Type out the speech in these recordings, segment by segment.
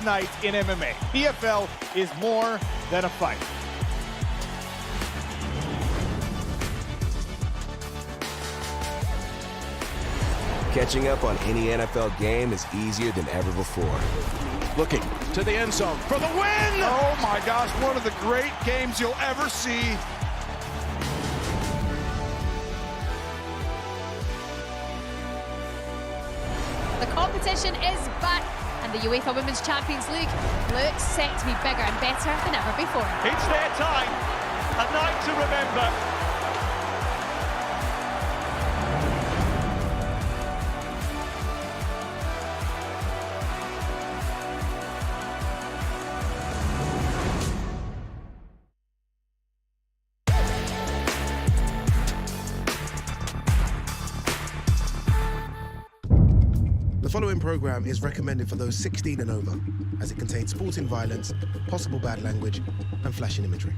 Night in MMA. PFL is more than a fight. Catching up on any NFL game is easier than ever before. Looking to the end zone for the win! Oh my gosh, one of the great games you'll ever see. The competition is back, and the UEFA Women's Champions League looks set to be bigger and better than ever before. It's their time, a night to remember. The following program is recommended for those 16 and over, as it contains sporting violence, possible bad language, and flashing imagery.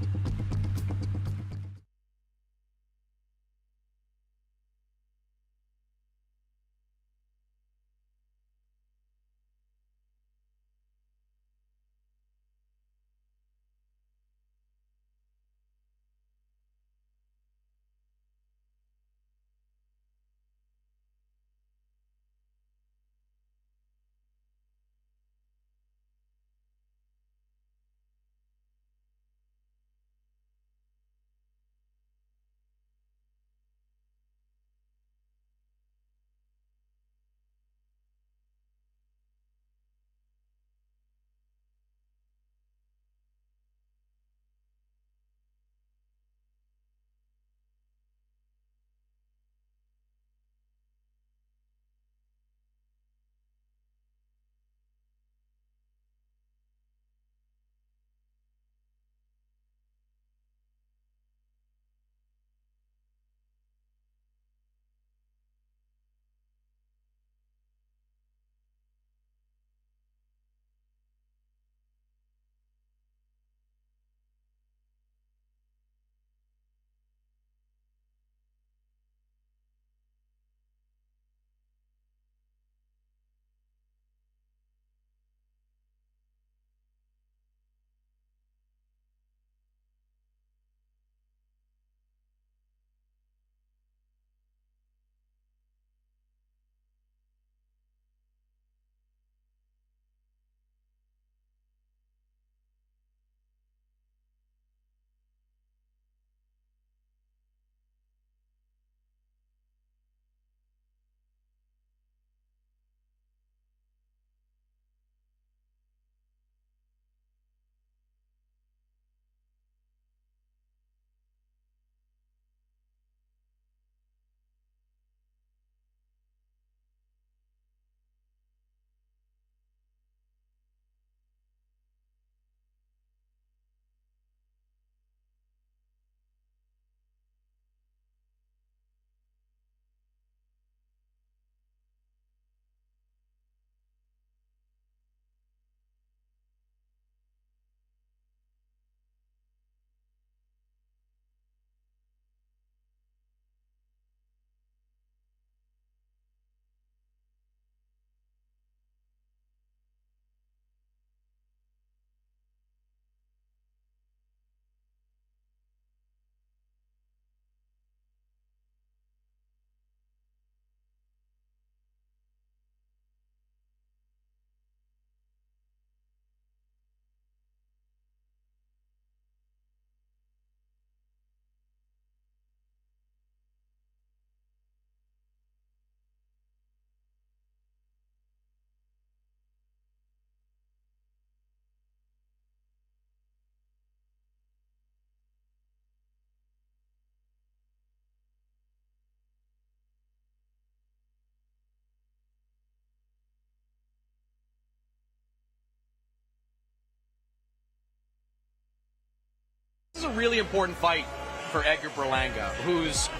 This is a really important fight for Edgar Berlanga, who's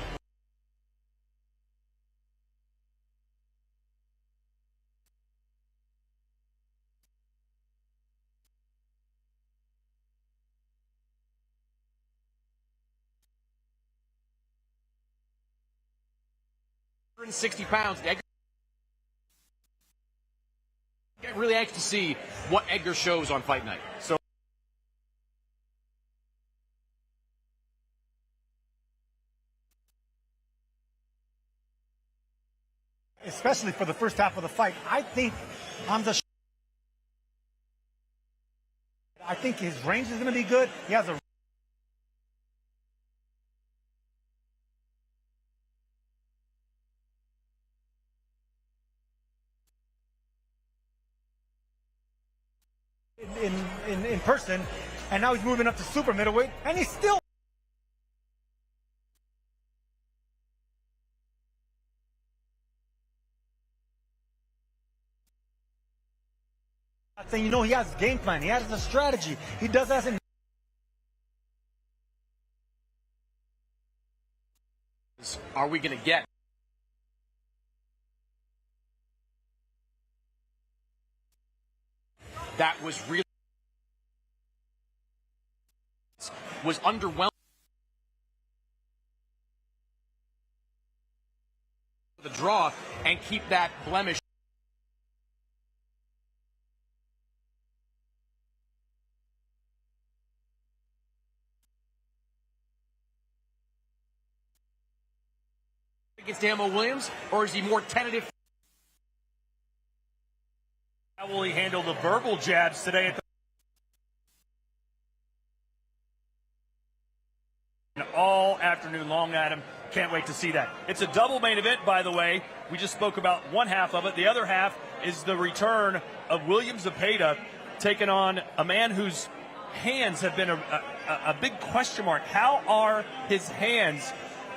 £160. Really anxious to see what Edgar shows on fight night. So especially for the first half of the fight, I think Hamzah, I think his range is going to be good. He has a in person, and now he's moving up to super middleweight, and he's still saying, you know, he has a game plan, he has a strategy, he does that. Are we going to get? That was really underwhelming. The draw and keep that blemish. Against Damo Williams, or is he more tentative? How will he handle the verbal jabs today at the all afternoon long, Adam? Can't wait to see that. It's a double main event, by the way. We just spoke about one half of it. The other half is the return of William Zepeda taking on a man whose hands have been a big question mark. How are his hands?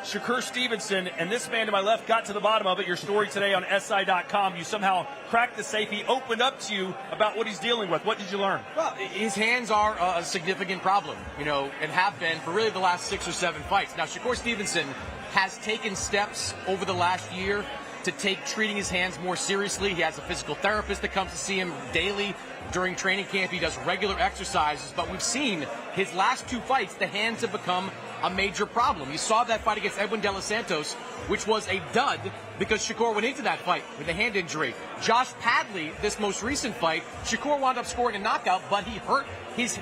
Shakur Stevenson and this man to my left got to the bottom of it. Your story today on SI.com. You somehow cracked the safe. He opened up to you about what he's dealing with. What did you learn? Well, his hands are a significant problem, you know, and have been for really the last 6 or 7 fights. Now, Shakur Stevenson has taken steps over the last year to take treating his hands more seriously. He has a physical therapist that comes to see him daily during training camp. He does regular exercises, but we've seen his last 2 fights, the hands have become a major problem. You saw that fight against Edwin De Los Santos, which was a dud because Shakur went into that fight with a hand injury. Josh Padley, this most recent fight, Shakur wound up scoring a knockout, but he hurt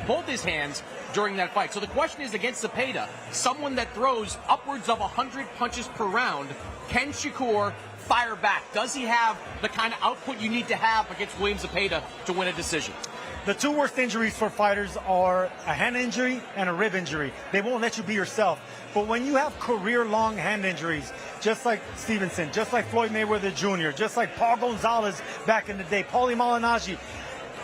both his hands during that fight. So the question is, against Zepeda, someone that throws upwards of 100 punches per round, can Shakur fire back? Does he have the kind of output you need to have against William Zepeda to win a decision? The 2 worst injuries for fighters are a hand injury and a rib injury. They won't let you be yourself. But when you have career-long hand injuries, just like Stevenson, just like Floyd Mayweather Jr., just like Paul Gonzalez back in the day, Paulie Malignaggi,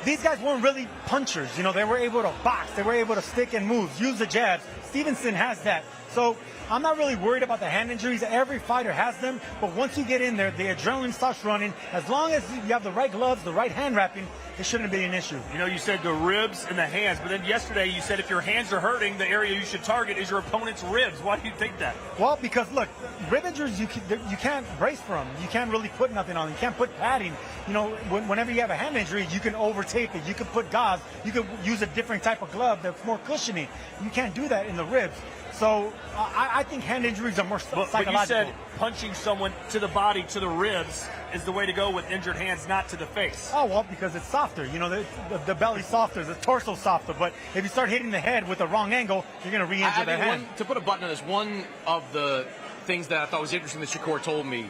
these guys weren't really punchers. You know, they were able to box. They were able to stick and move, use the jabs. Stevenson has that. So I'm not really worried about the hand injuries. Every fighter has them. But once you get in there, the adrenaline starts running. As long as you have the right gloves, the right hand wrapping, it shouldn't be an issue. You know, you said the ribs and the hands, but then yesterday you said if your hands are hurting, the area you should target is your opponent's ribs. Why do you think that? Well, because look, rib injuries, you can't brace for them. You can't really put nothing on them. You can't put padding. You know, whenever you have a hand injury, you can over-tape it. You can put gauze. You can use a different type of glove that's more cushiony. You can't do that in the ribs. So I think hand injuries are more psychological. But you said punching someone to the body, to the ribs, is the way to go with injured hands, not to the face. Oh, well, because it's softer. You know, the belly's softer, the torso's softer. But if you start hitting the head with the wrong angle, you're going to re-injure the hand. To put a button on this, one of the things that I thought was interesting that Shakur told me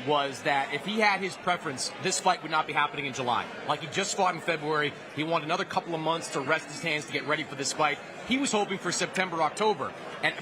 was that if he had his preference, this fight would not be happening in July. Like, he just fought in February. He wanted another couple of months to rest his hands to get ready for this fight. He was hoping for September, October.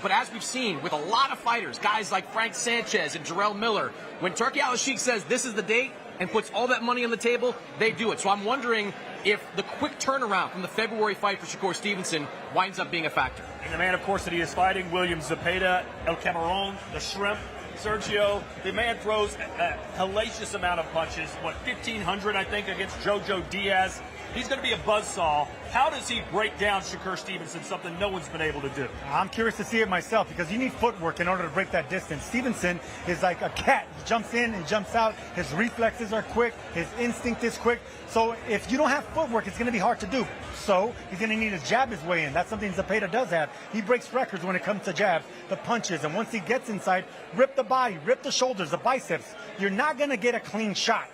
But as we've seen with a lot of fighters, guys like Frank Sanchez and Jarrell Miller, when Turki Al-Sheikh says this is the date and puts all that money on the table, they do it. So I'm wondering if the quick turnaround from the February fight for Shakur Stevenson winds up being a factor. And the man, of course, that he is fighting, William Zepeda, El Camarón, the Shrimp, Sergio, the man throws a hellacious amount of punches. 1,500, I think, against Jojo Diaz. He's going to be a buzzsaw. How does he break down Shakur Stevenson, something no one's been able to do? I'm curious to see it myself because you need footwork in order to break that distance. Stevenson is like a cat. He jumps in and jumps out. His reflexes are quick. His instinct is quick. So if you don't have footwork, it's going to be hard to do. So he's going to need to jab his way in. That's something Zepeda does have. He breaks records when it comes to jabs, the punches. And once he gets inside, rip the body, rip the shoulders, the biceps. You're not going to get a clean shot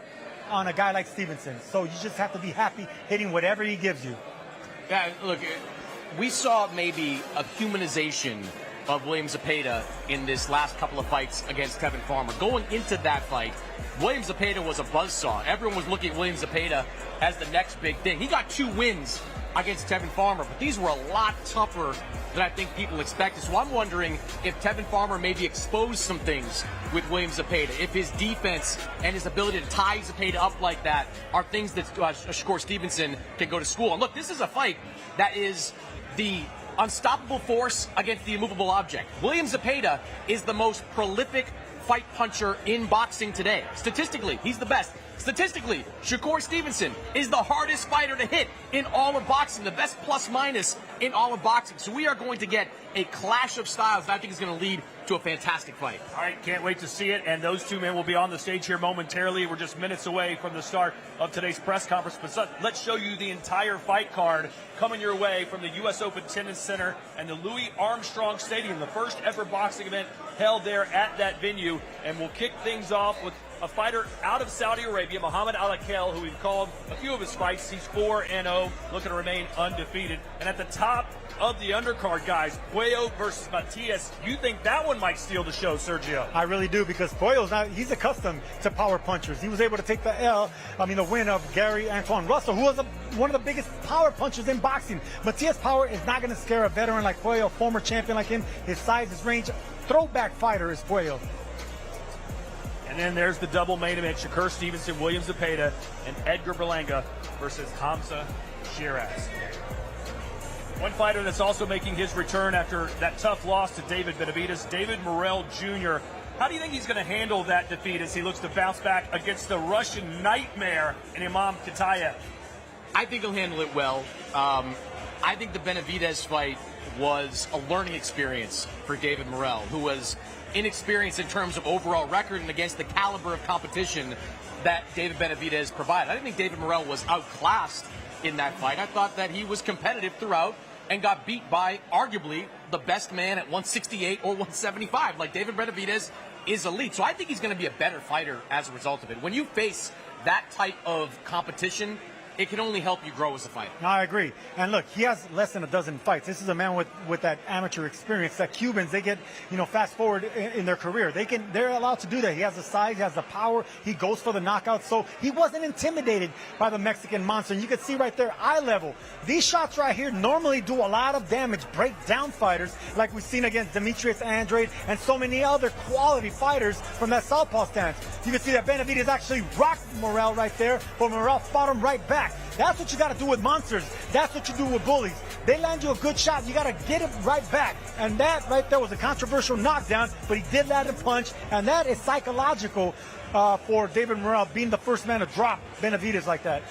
on a guy like Stevenson. So you just have to be happy hitting whatever he gives you. Yeah, look, we saw maybe a humanization of William Zepeda in this last couple of fights against Tevin Farmer. Going into that fight, William Zepeda was a buzzsaw. Everyone was looking at William Zepeda as the next big thing. He got 2 wins against Tevin Farmer, but these were a lot tougher than I think people expected. So I'm wondering if Tevin Farmer maybe exposed some things with William Zepeda, if his defense and his ability to tie Zepeda up like that are things that Shakur Stevenson can go to school. And look, this is a fight that is the unstoppable force against the immovable object. William Zepeda is the most prolific fight puncher in boxing today. Statistically, he's the best. Statistically, Shakur Stevenson is the hardest fighter to hit in all of boxing, the best plus-minus in all of boxing. So we are going to get a clash of styles that I think is going to lead to a fantastic fight. All right, can't wait to see it. And those 2 men will be on the stage here momentarily. We're just minutes away from the start of today's press conference. But let's show you the entire fight card coming your way from the U.S. Open Tennis Center and the Louis Armstrong Stadium, the first ever boxing event held there at that venue. And we'll kick things off with a fighter out of Saudi Arabia, Muhammad Al-Akel, who we've called a few of his fights. He's 4-0, looking to remain undefeated. And at the top of the undercard, guys, Puello versus Matias. You think that one might steal the show, Sergio? I really do, because he's accustomed to power punchers. He was able to take the win of Gary Antoine Russell, who was one of the biggest power punchers in boxing. Matias' power is not going to scare a veteran like Puello, former champion like him. His size, his range, throwback fighter is Puello. And then there's the double main event, Shakur Stevenson, William Zepeda, and Edgar Berlanga versus Hamzah Sheeraz. One fighter that's also making his return after that tough loss to David Benavidez, David Morrell Jr. How do you think he's going to handle that defeat as he looks to bounce back against the Russian nightmare in Imam Katayev? I think he'll handle it well. I think the Benavidez fight was a learning experience for David Morrell, who was inexperienced in terms of overall record and against the caliber of competition that David Benavidez provided. I didn't think David Morrell was outclassed in that fight. I thought that he was competitive throughout and got beat by arguably the best man at 168 or 175. Like, David Benavidez is elite. So I think he's going to be a better fighter as a result of it. When you face that type of competition, it can only help you grow as a fighter. No, I agree. And look, he has less than a dozen fights. This is a man with that amateur experience that Cubans, they get, fast forward in their career. They're allowed to do that. He has the size, he has the power, he goes for the knockout. So he wasn't intimidated by the Mexican monster. And you can see right there, eye level. These shots right here normally do a lot of damage, break down fighters like we've seen against Demetrius Andrade and so many other quality fighters from that southpaw stance. You can see that Benavidez actually rocked Morrell right there, but Morrell fought him right back. That's what you got to do with monsters. That's what you do with bullies. They land you a good shot, you got to get it right back. And that right there was a controversial knockdown, but he did land a punch, and that is psychological for David Morrell, being the first man to drop Benavidez like that.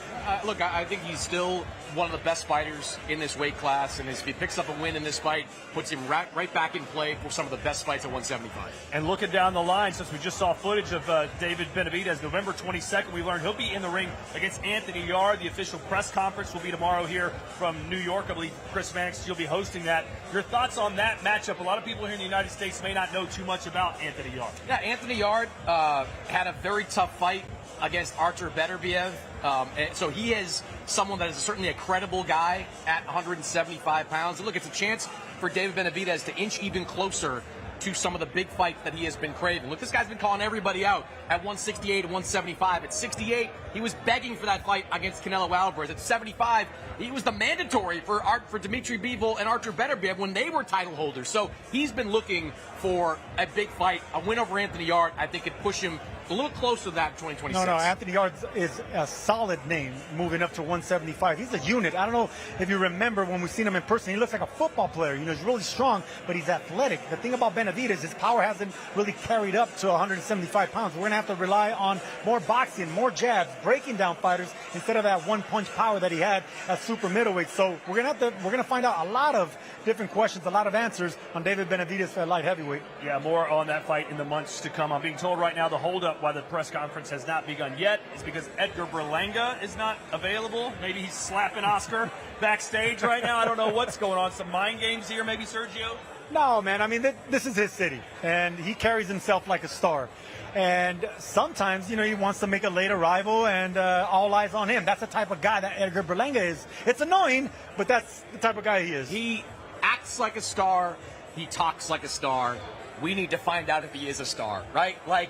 Look, I think he's still one of the best fighters in this weight class, and if he picks up a win in this fight, puts him right back in play for some of the best fights at 175. And looking down the line, since we just saw footage of David Benavidez, November 22nd, we learned he'll be in the ring against Anthony Yarde. The official press conference will be tomorrow here from New York. I believe Chris Mannix, you'll be hosting that. Your thoughts on that matchup? A lot of people here in the United States may not know too much about Anthony Yarde. Yeah, Anthony Yarde had a very tough fight against Artur Beterbiev. And so he is someone that is certainly a credible guy at 175 pounds. And look, it's a chance for David Benavidez to inch even closer to some of the big fights that he has been craving. Look, this guy's been calling everybody out at 168 and 175. At 68, he was begging for that fight against Canelo Alvarez. At 75, he was the mandatory for Dimitri Bivol and Artur Beterbiev when they were title holders. So he's been looking for a big fight. A win over Anthony Yarde, I think, could push him a little closer to that in 2026. No, Anthony Yarde is a solid name moving up to 175. He's a unit. I don't know if you remember when we've seen him in person. He looks like a football player. He's really strong, but he's athletic. The thing about Benavidez, his power hasn't really carried up to 175 pounds. We're going to have to rely on more boxing, more jabs, breaking down fighters instead of that one-punch power that he had at super middleweight. So we're going to find out a lot of different questions, a lot of answers on David Benavidez at light heavyweight. Yeah, more on that fight in the months to come. I'm being told right now the holdup why the press conference has not begun yet is because Edgar Berlanga is not available. Maybe he's slapping Oscar backstage right now. I don't know what's going on. Some mind games here, maybe, Sergio? No, man. I mean, this is his city, and he carries himself like a star. And sometimes, he wants to make a late arrival, and all eyes on him. That's the type of guy that Edgar Berlanga is. It's annoying, but that's the type of guy he is. He acts like a star. He talks like a star. We need to find out if he is a star, right? Like,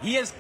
he has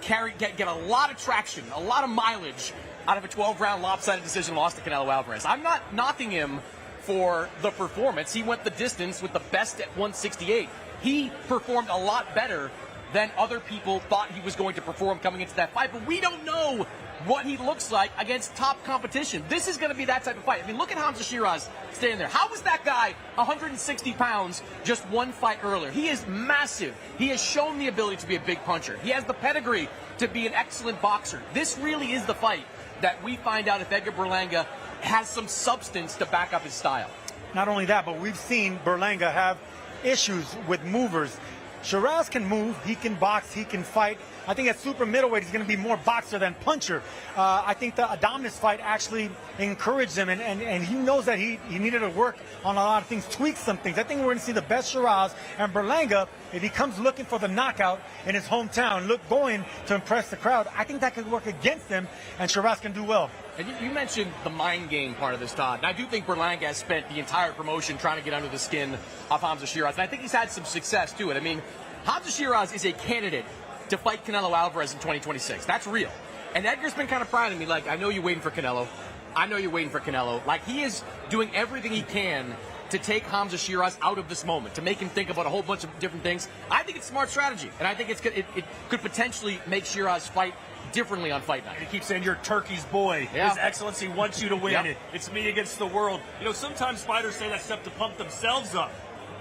get a lot of traction, a lot of mileage out of a 12-round lopsided decision loss to Canelo Alvarez. I'm not knocking him for the performance. He went the distance with the best at 168. He performed a lot better than other people thought he was going to perform coming into that fight, but we don't know what he looks like against top competition. This is going to be that type of fight. I mean, look at Hamzah Sheeraz standing there. How was that guy 160 pounds just one fight earlier? He is massive. He has shown the ability to be a big puncher. He has the pedigree to be an excellent boxer. This really is the fight that we find out if Edgar Berlanga has some substance to back up his style. Not only that, but we've seen Berlanga have issues with movers. Sheeraz can move, he can box, he can fight. I think at super middleweight he's going to be more boxer than puncher. I think the Adonis fight actually encouraged him, and he knows that he needed to work on a lot of things, tweak some things. I think we're going to see the best Sheeraz, and Berlanga, if he comes looking for the knockout in his hometown, going to impress the crowd, I think that could work against him, and Sheeraz can do well. And you mentioned the mind game part of this, Todd. And I do think Berlanga has spent the entire promotion trying to get under the skin of Hamzah Sheeraz. And I think he's had some success to it. I mean, Hamzah Sheeraz is a candidate to fight Canelo Alvarez in 2026. That's real. And Edgar's been kind of priding me, like, I know you're waiting for Canelo. I know you're waiting for Canelo. Like, he is doing everything he can to take Hamzah Sheeraz out of this moment, to make him think about a whole bunch of different things. I think it's smart strategy. And I think it could potentially make Sheeraz fight differently on fight night. And he keeps saying, you're Turkey's boy. Yeah. His Excellency wants you to win. Yep. It's me against the world. Sometimes fighters say that stuff to pump themselves up,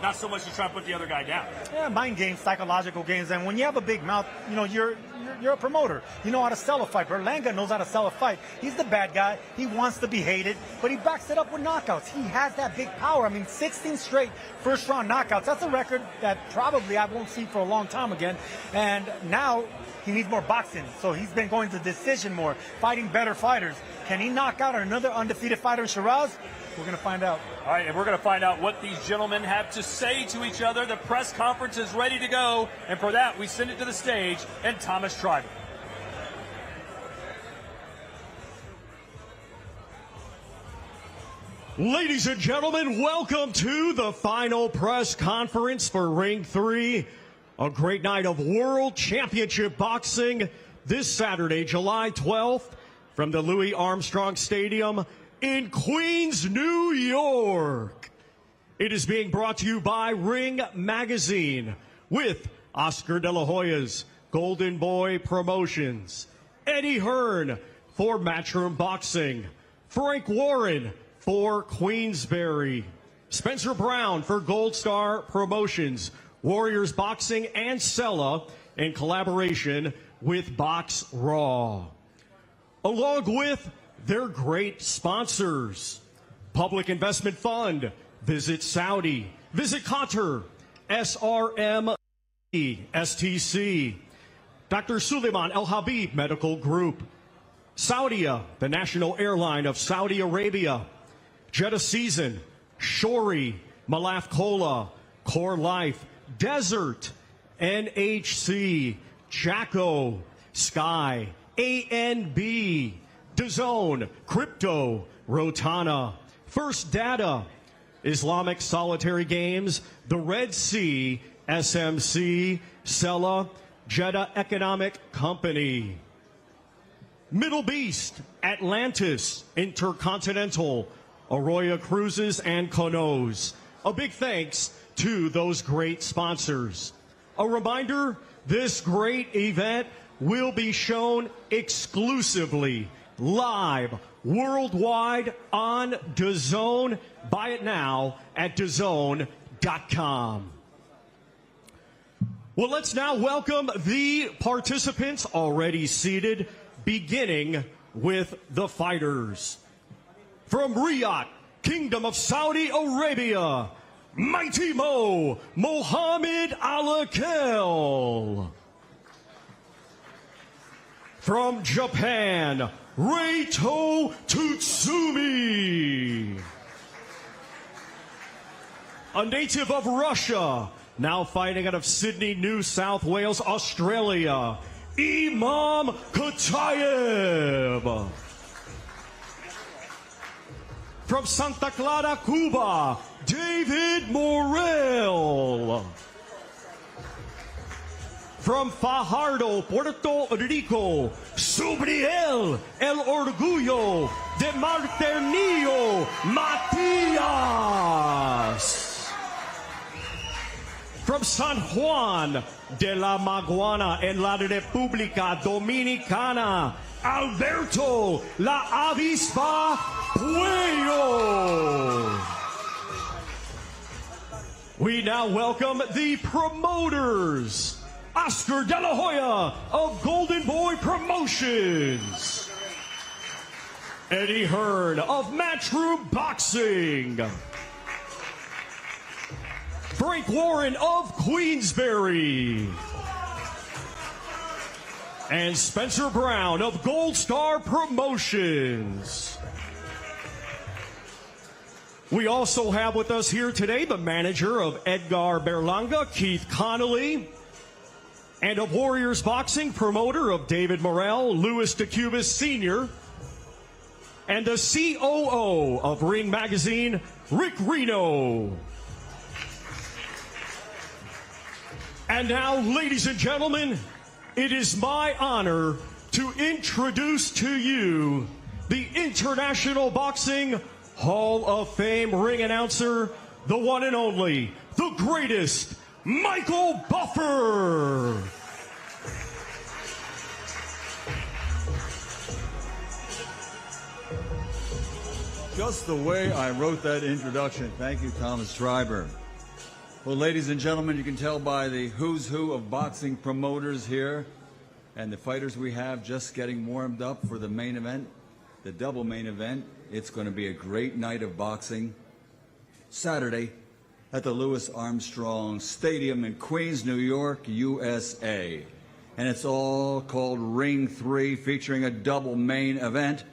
not so much to try to put the other guy down. Yeah, mind games, psychological games. And when you have a big mouth, you're a promoter. You know how to sell a fight. Berlanga knows how to sell a fight. He's the bad guy. He wants to be hated, but he backs it up with knockouts. He has that big power. I mean, 16 straight first-round knockouts. That's a record that probably I won't see for a long time again. And now he needs more boxing. So he's been going to decision more, fighting better fighters. Can he knock out another undefeated fighter in Sheeraz? We're going to find out. All right, and we're going to find out what these gentlemen have to say to each other. The press conference is ready to go. And for that, we send it to the stage and Thomas Tribe. Ladies and gentlemen, welcome to the final press conference for Ring 3. A great night of World Championship Boxing this Saturday, July 12th, from the Louis Armstrong Stadium in Queens, New York. It is being brought to you by Ring Magazine with Oscar De La Hoya's Golden Boy Promotions, Eddie Hearn for Matchroom Boxing, Frank Warren for Queensberry, Spencer Brown for Gold Star Promotions, Warriors Boxing, and Sella in collaboration with Box Raw. Along with their great sponsors, Public Investment Fund, Visit Saudi, Visit Qatar, SRM, STC, Dr. Suleiman El Habib Medical Group, Saudia, the national airline of Saudi Arabia, Jeddah Season, Shori, Malaf Cola, Core Life, Desert, NHC, Jacko, Sky, ANB, DAZN, Crypto, Rotana, First Data, Islamic Solitary Games, the Red Sea, SMC, Sella, Jeddah Economic Company, Middle Beast, Atlantis, Intercontinental, Arroyo Cruises, and Conos. A big thanks to those great sponsors. A reminder, this great event will be shown exclusively live worldwide on DAZN. Buy it now at DAZN.com. Well, let's now welcome the participants already seated, beginning with the fighters. From Riyadh, Kingdom of Saudi Arabia, Mighty Mo, Mohammed Alakel. From Japan, Reito Tsutsumi. a native of Russia, now fighting out of Sydney, New South Wales, Australia, Imam Katayev. From Santa Clara, Cuba, David Morel. From Fajardo, Puerto Rico, Subriel, El Orgullo de Marternillo, Matias. From San Juan de la Maguana en la República Dominicana, Alberto La Avispa Puello. We now welcome the promoters. Oscar De La Hoya of Golden Boy Promotions. Eddie Hearn of Matchroom Boxing. Frank Warren of Queensberry. And Spencer Brown of Gold Star Promotions. We also have with us here today the manager of Edgar Berlanga, Keith Connolly, and of Warriors Boxing, promoter of David Morel, Louis DeCubas Sr., and the COO of Ring Magazine, Rick Reno. And now, ladies and gentlemen, it is my honor to introduce to you the International Boxing Hall of Fame ring announcer, the one and only, the greatest, Michael Buffer. Just the way I wrote that introduction. Thank you, Thomas Schreiber. Well, ladies and gentlemen, you can tell by the who's who of boxing promoters here and the fighters we have just getting warmed up for the main event, the double main event. It's going to be a great night of boxing. Saturday at the Louis Armstrong Stadium in Queens, New York, USA. And it's all called Ring 3, featuring a double main event.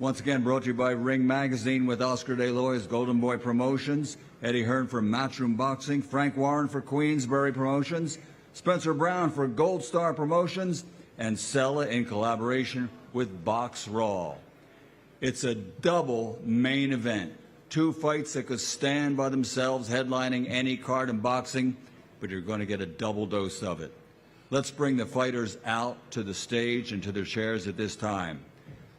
Once again, brought to you by Ring Magazine with Oscar De La Hoya's Golden Boy Promotions, Eddie Hearn for Matchroom Boxing, Frank Warren for Queensberry Promotions, Spencer Brown for Gold Star Promotions, and Sella in collaboration with Box Raw. It's a double main event. Two fights that could stand by themselves, headlining any card in boxing, but you're going to get a double dose of it. Let's bring the fighters out to the stage and to their chairs at this time.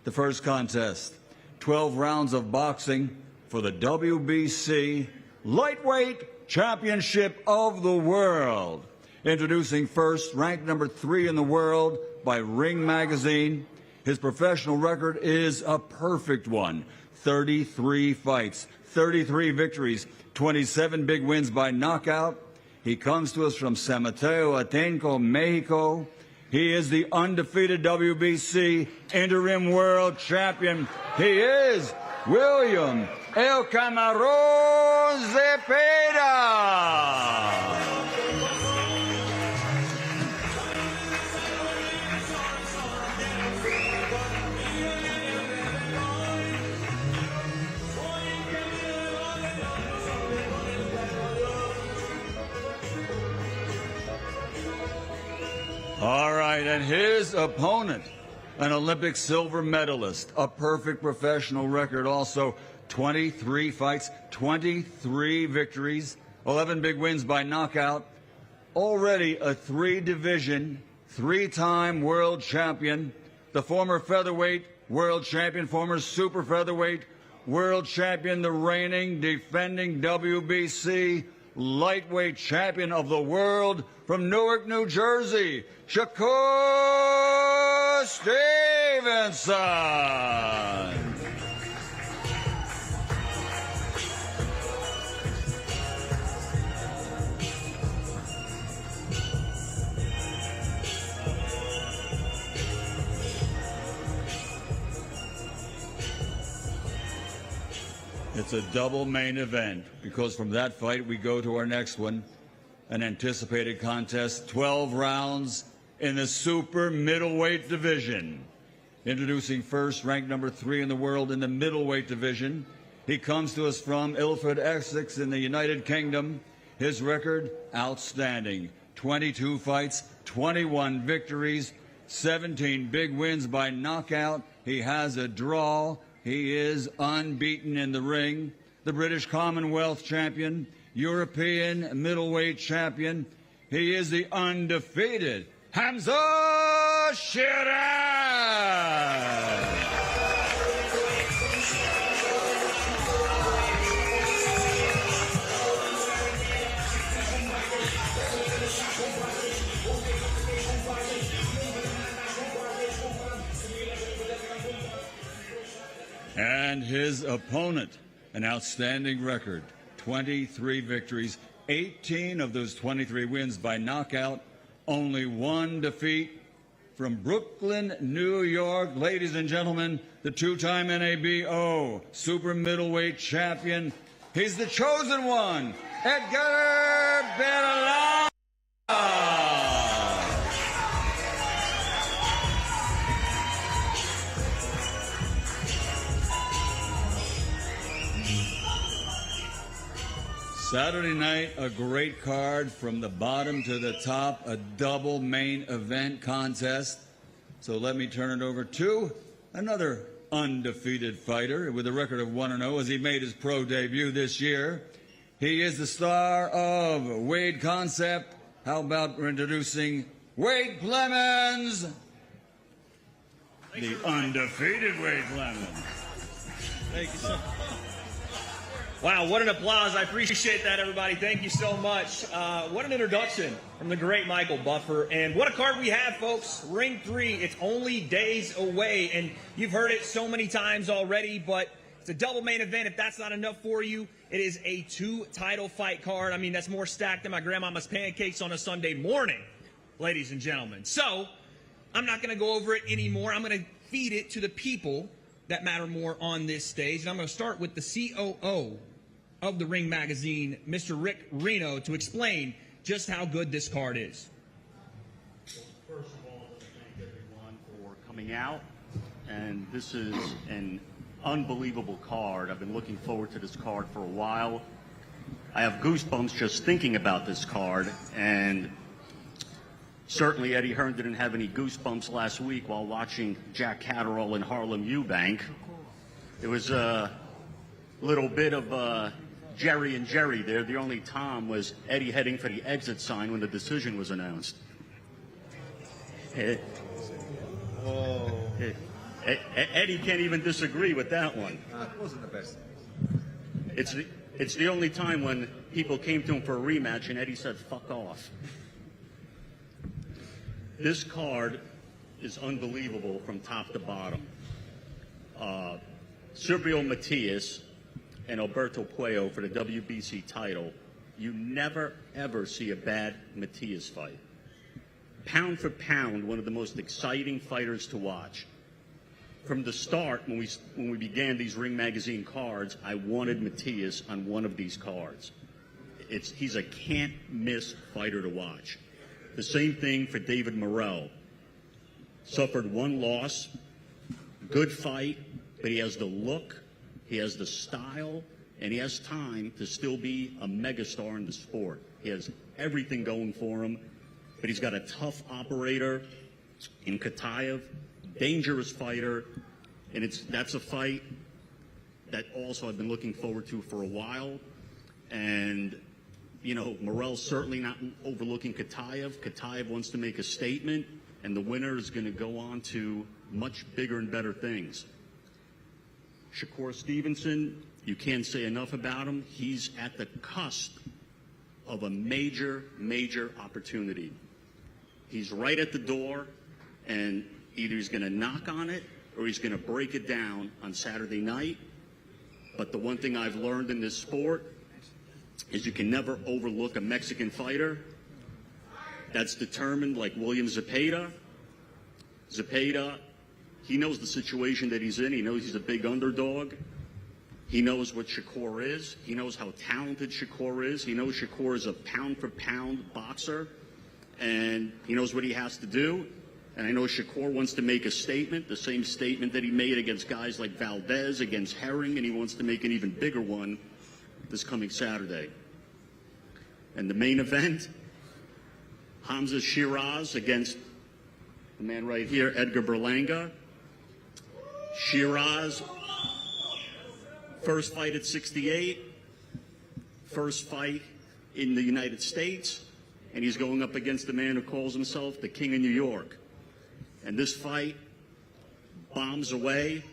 The first contest, 12 rounds of boxing for the WBC Lightweight Championship of the World. Introducing first, ranked number 3 in the world by Ring Magazine. His professional record is a perfect one. 33 fights, 33 victories, 27 big wins by knockout. He comes to us from San Mateo Atenco, Mexico. He is the undefeated WBC interim world champion. He is William El Camarón Zepeda. All right, and his opponent, an Olympic silver medalist, a perfect professional record also, 23 fights, 23 victories, 11 big wins by knockout, already a 3-division, 3-time world champion, the former featherweight world champion, former super featherweight world champion, the reigning, defending WBC lightweight champion of the world from Newark, New Jersey, Shakur Stevenson. It's a double main event because from that fight we go to our next one, an anticipated contest, 12 rounds in the super middleweight division. Introducing first, ranked number 3 in the world in the middleweight division. He comes to us from Ilford, Essex in the United Kingdom. His record, outstanding. 22 fights, 21 victories, 17 big wins by knockout. He has a draw. He is unbeaten in the ring. The British Commonwealth champion, European middleweight champion. He is the undefeated Hamzah Sheeraz. And his opponent, an outstanding record, 23 victories, 18 of those 23 wins by knockout, only one defeat. From Brooklyn, New York, ladies and gentlemen, the two-time NABO super middleweight champion. He's the chosen one, Edgar Berlanga. Saturday night, a great card from the bottom to the top, a double main event contest. So let me turn it over to another undefeated fighter with a record of 1-0 as he made his pro debut this year. He is the star of Wade Concept. How about introducing Wade Clemens? The undefeated Wade Clemens. Thank you, sir. Wow, what an applause. I appreciate that, everybody. Thank you so much. What an introduction from the great Michael Buffer. And what a card we have, folks. Ring 3, it's only days away. And you've heard it so many times already, but it's a double main event. If that's not enough for you, it is a 2-title fight card. I mean, that's more stacked than my grandmama's pancakes on a Sunday morning, ladies and gentlemen. So I'm not going to go over it anymore. I'm going to feed it to the people that matter more on this stage. And I'm going to start with the COO of the Ring Magazine, Mr. Rick Reno, to explain just how good this card is. First of all, I want to thank everyone for coming out. And this is an unbelievable card. I've been looking forward to this card for a while. I have goosebumps just thinking about this card. And certainly Eddie Hearn didn't have any goosebumps last week while watching Jack Catterall and Harlem Eubank. It was a little bit of Jerry and Jerry there. The only Tom was Eddie heading for the exit sign when the decision was announced. Eddie can't even disagree with that one. It wasn't the best. It's the only time when people came to him for a rematch and Eddie said, "Fuck off." This card is unbelievable from top to bottom. Sergio Matias and Alberto Puello for the WBC title. You never, ever see a bad Matias fight. Pound for pound, one of the most exciting fighters to watch. From the start, when we began these Ring Magazine cards, I wanted Matias on one of these cards. He's a can't-miss fighter to watch. The same thing for David Morrell. Suffered one loss, good fight, but he has the look, he has the style, and he has time to still be a megastar in the sport. He has everything going for him, but he's got a tough operator in Kataev, dangerous fighter, and that's a fight that also I've been looking forward to for a while. And, you know, Morrell's certainly not overlooking Kataev. Kataev wants to make a statement, and the winner is going to go on to much bigger and better things. Shakur Stevenson, you can't say enough about him. He's at the cusp of a major, major opportunity. He's right at the door, and either he's going to knock on it or he's going to break it down on Saturday night. But the one thing I've learned in this sport is you can never overlook a Mexican fighter that's determined, like William Zepeda. Zepeda, he knows the situation that he's in. He knows he's a big underdog. He knows what Shakur is. He knows how talented Shakur is. He knows Shakur is a pound-for-pound boxer, and he knows what he has to do. And I know Shakur wants to make a statement, the same statement that he made against guys like Valdez, against Herring, and he wants to make an even bigger one this coming Saturday. And the main event, Hamzah Sheeraz against the man right here, Edgar Berlanga. Sheeraz, first fight at 68, first fight in the United States, and he's going up against the man who calls himself the King of New York. And this fight bombs away.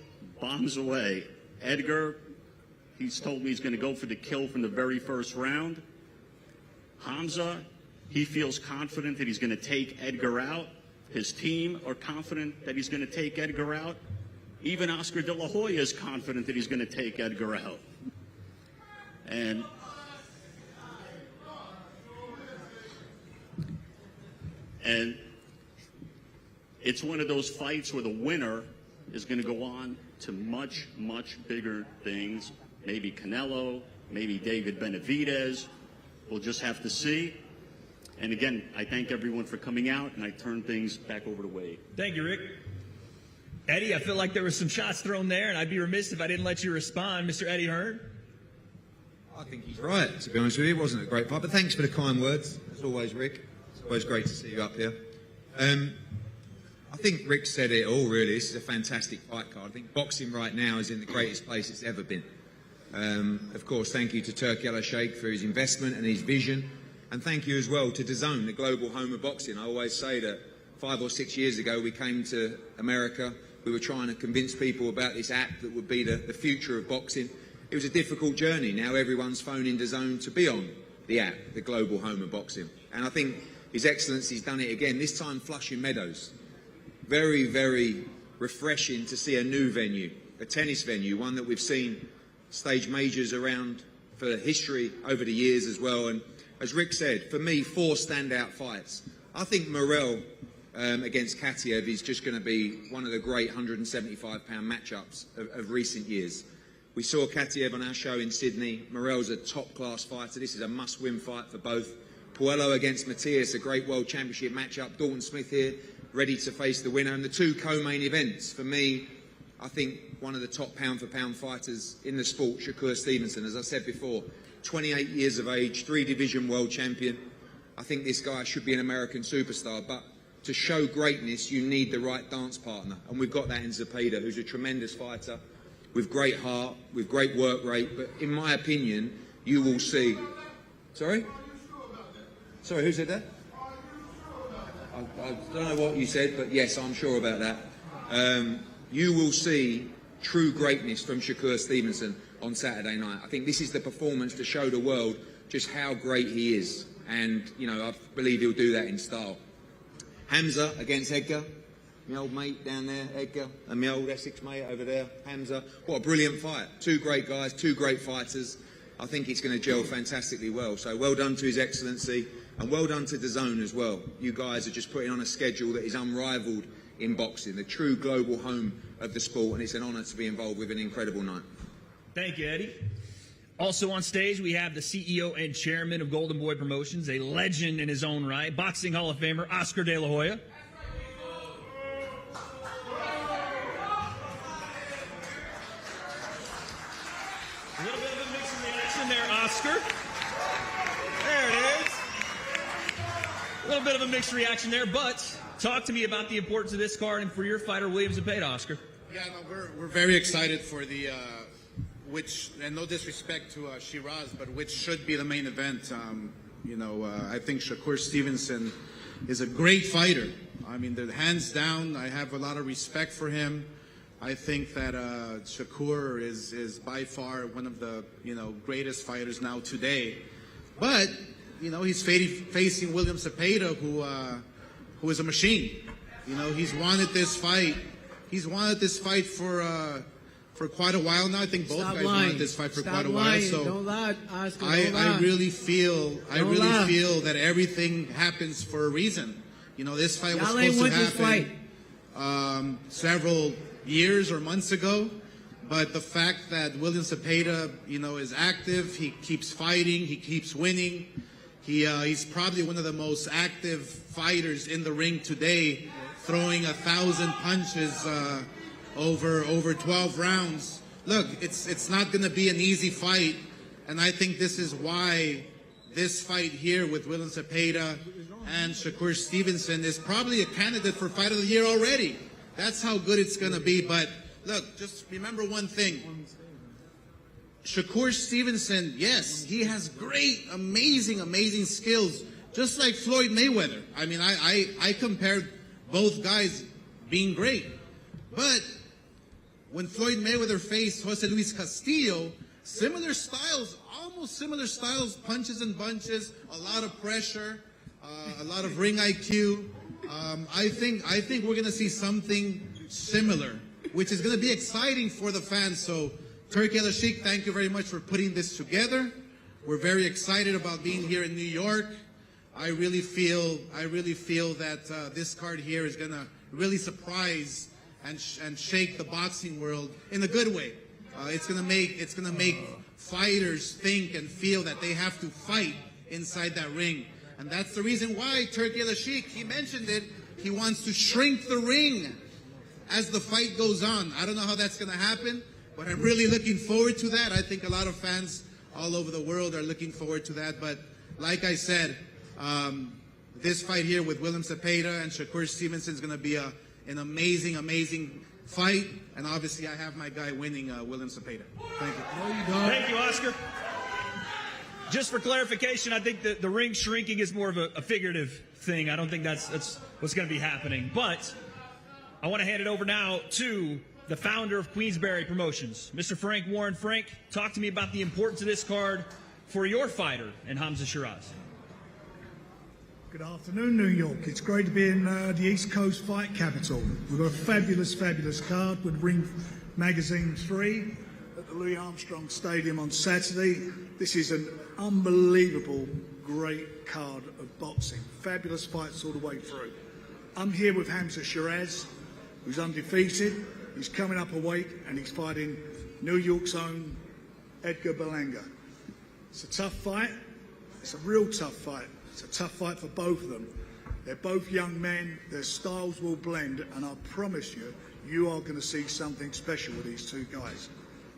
Edgar, he's told me he's going to go for the kill from the very first round. Hamzah, he feels confident that he's going to take Edgar out. His team are confident that he's going to take Edgar out. Even Oscar De La Hoya is confident that he's going to take Edgar out. And it's one of those fights where the winner is going to go on to much, much bigger things. Maybe Canelo, maybe David Benavidez. We'll just have to see. And again, I thank everyone for coming out, and I turn things back over to Wade. Thank you, Rick. Eddie, I feel like there were some shots thrown there, and I'd be remiss if I didn't let you respond. Mr. Eddie Hearn? I think he's right, to be honest with you. It wasn't a great fight, but thanks for the kind words. As always, Rick. It's always great to see you up here. I think Rick said it all, really. This is a fantastic fight card. I think boxing right now is in the greatest place it's ever been. Of course, thank you to Turki Al-Sheikh for his investment and his vision. And thank you as well to DAZN, the global home of boxing. I always say that 5 or 6 years ago we came to America. We were trying to convince people about this app that would be the future of boxing. It was a difficult journey. Now everyone's phoning DAZN to be on the app, the global home of boxing. And I think His Excellency's done it again, this time Flushing Meadows. Very, very refreshing to see a new venue, a tennis venue, one that we've seen stage majors around for history over the years as well. And as Rick said, for me, 4 standout fights. I think Morel against Katiev is just going to be one of the great 175-pound matchups of recent years. We saw Katiev on our show in Sydney. Morel's a top-class fighter. This is a must-win fight for both. Puello against Matias, a great World Championship matchup. Dalton Smith here, ready to face the winner. And the 2 co-main events, for me, I think one of the top pound-for-pound fighters in the sport, Shakur Stevenson. As I said before, 28 years of age, 3-division world champion. I think this guy should be an American superstar, but to show greatness, you need the right dance partner. And we've got that in Zepeda, who's a tremendous fighter, with great heart, with great work rate. But in my opinion, you will see... Sorry? Sorry, who said that? I don't know what you said, but yes, I'm sure about that. You will see true greatness from Shakur Stevenson on Saturday night. I think this is the performance to show the world just how great he is. And, you know, I believe he'll do that in style. Hamzah against Edgar. My old mate down there, Edgar, and my old Essex mate over there, Hamzah. What a brilliant fight. 2 great guys, 2 great fighters. I think it's going to gel fantastically well. So well done to His Excellency, and well done to DAZN as well. You guys are just putting on a schedule that is unrivaled in boxing, the true global home of the sport, and it's an honour to be involved with an incredible night. Thank you, Eddie. Also on stage, we have the CEO and chairman of Golden Boy Promotions, a legend in his own right, Boxing Hall of Famer Oscar De La Hoya. A little bit of a mixed reaction there, Oscar. There it is. A little bit of a mixed reaction there, but talk to me about the importance of this card and for your fighter, William Zepeda, Oscar. Yeah, no, we're very excited for the... which, and no disrespect to Sheeraz, but which should be the main event. I think Shakur Stevenson is a great fighter. I mean, hands down, I have a lot of respect for him. I think that Shakur is by far one of the, greatest fighters now today. But, he's facing William Zepeda, who is a machine. He's wanted this fight. He's wanted this fight for quite a while now. I think both guys wanted this fight for quite a while. So don't lie, Oscar, I really feel that everything happens for a reason. This fight was supposed to happen several years or months ago, but the fact that William Zepeda, is active, he keeps fighting, he keeps winning. He's probably one of the most active fighters in the ring today throwing 1,000 punches over 12 rounds. Look, it's not going to be an easy fight, and I think this is why this fight here with William Zepeda and Shakur Stevenson is probably a candidate for Fight of the Year already. That's how good it's going to be. But look, just remember one thing. Shakur Stevenson, yes, he has great, amazing skills, just like Floyd Mayweather. I mean, I compared both guys being great. But when Floyd Mayweather faced Jose Luis Castillo, similar styles, almost similar styles, punches and bunches, a lot of pressure, a lot of ring IQ. I think we're going to see something similar, which is going to be exciting for the fans. So, Turki Al-Sheikh, thank you very much for putting this together. We're very excited about being here in New York. I really feel that this card here is going to really surprise and shake the boxing world in a good way. It's going to make fighters think and feel that they have to fight inside that ring. And that's the reason why Turki Al-Sheikh, he mentioned it, he wants to shrink the ring as the fight goes on. I don't know how that's going to happen, but I'm really looking forward to that. I think a lot of fans all over the world are looking forward to that. But like I said, this fight here with William Zepeda and Shakur Stevenson is going to be an amazing fight. And obviously I have my guy winning, William Zepeda. Thank you. Thank you, Oscar. Just for clarification, I think that the ring shrinking is more of a figurative thing. I don't think that's what's going to be happening. But I want to hand it over now to the founder of Queensberry Promotions, Mr. Frank Warren. Frank, talk to me about the importance of this card for your fighter and Hamzah Sheeraz. Good afternoon, New York. It's great to be in the East Coast fight capital. We've got a fabulous card with Ring Magazine 3 at the Louis Armstrong Stadium on Saturday. This is an unbelievable, great card of boxing. Fabulous fights all the way through. I'm here with Hamzah Sheeraz, who's undefeated. He's coming up a weight and he's fighting New York's own Edgar Berlanga. It's a tough fight. It's a real tough fight. It's a tough fight for both of them. They're both young men. Their styles will blend, and I promise you, you are going to see something special with these two guys.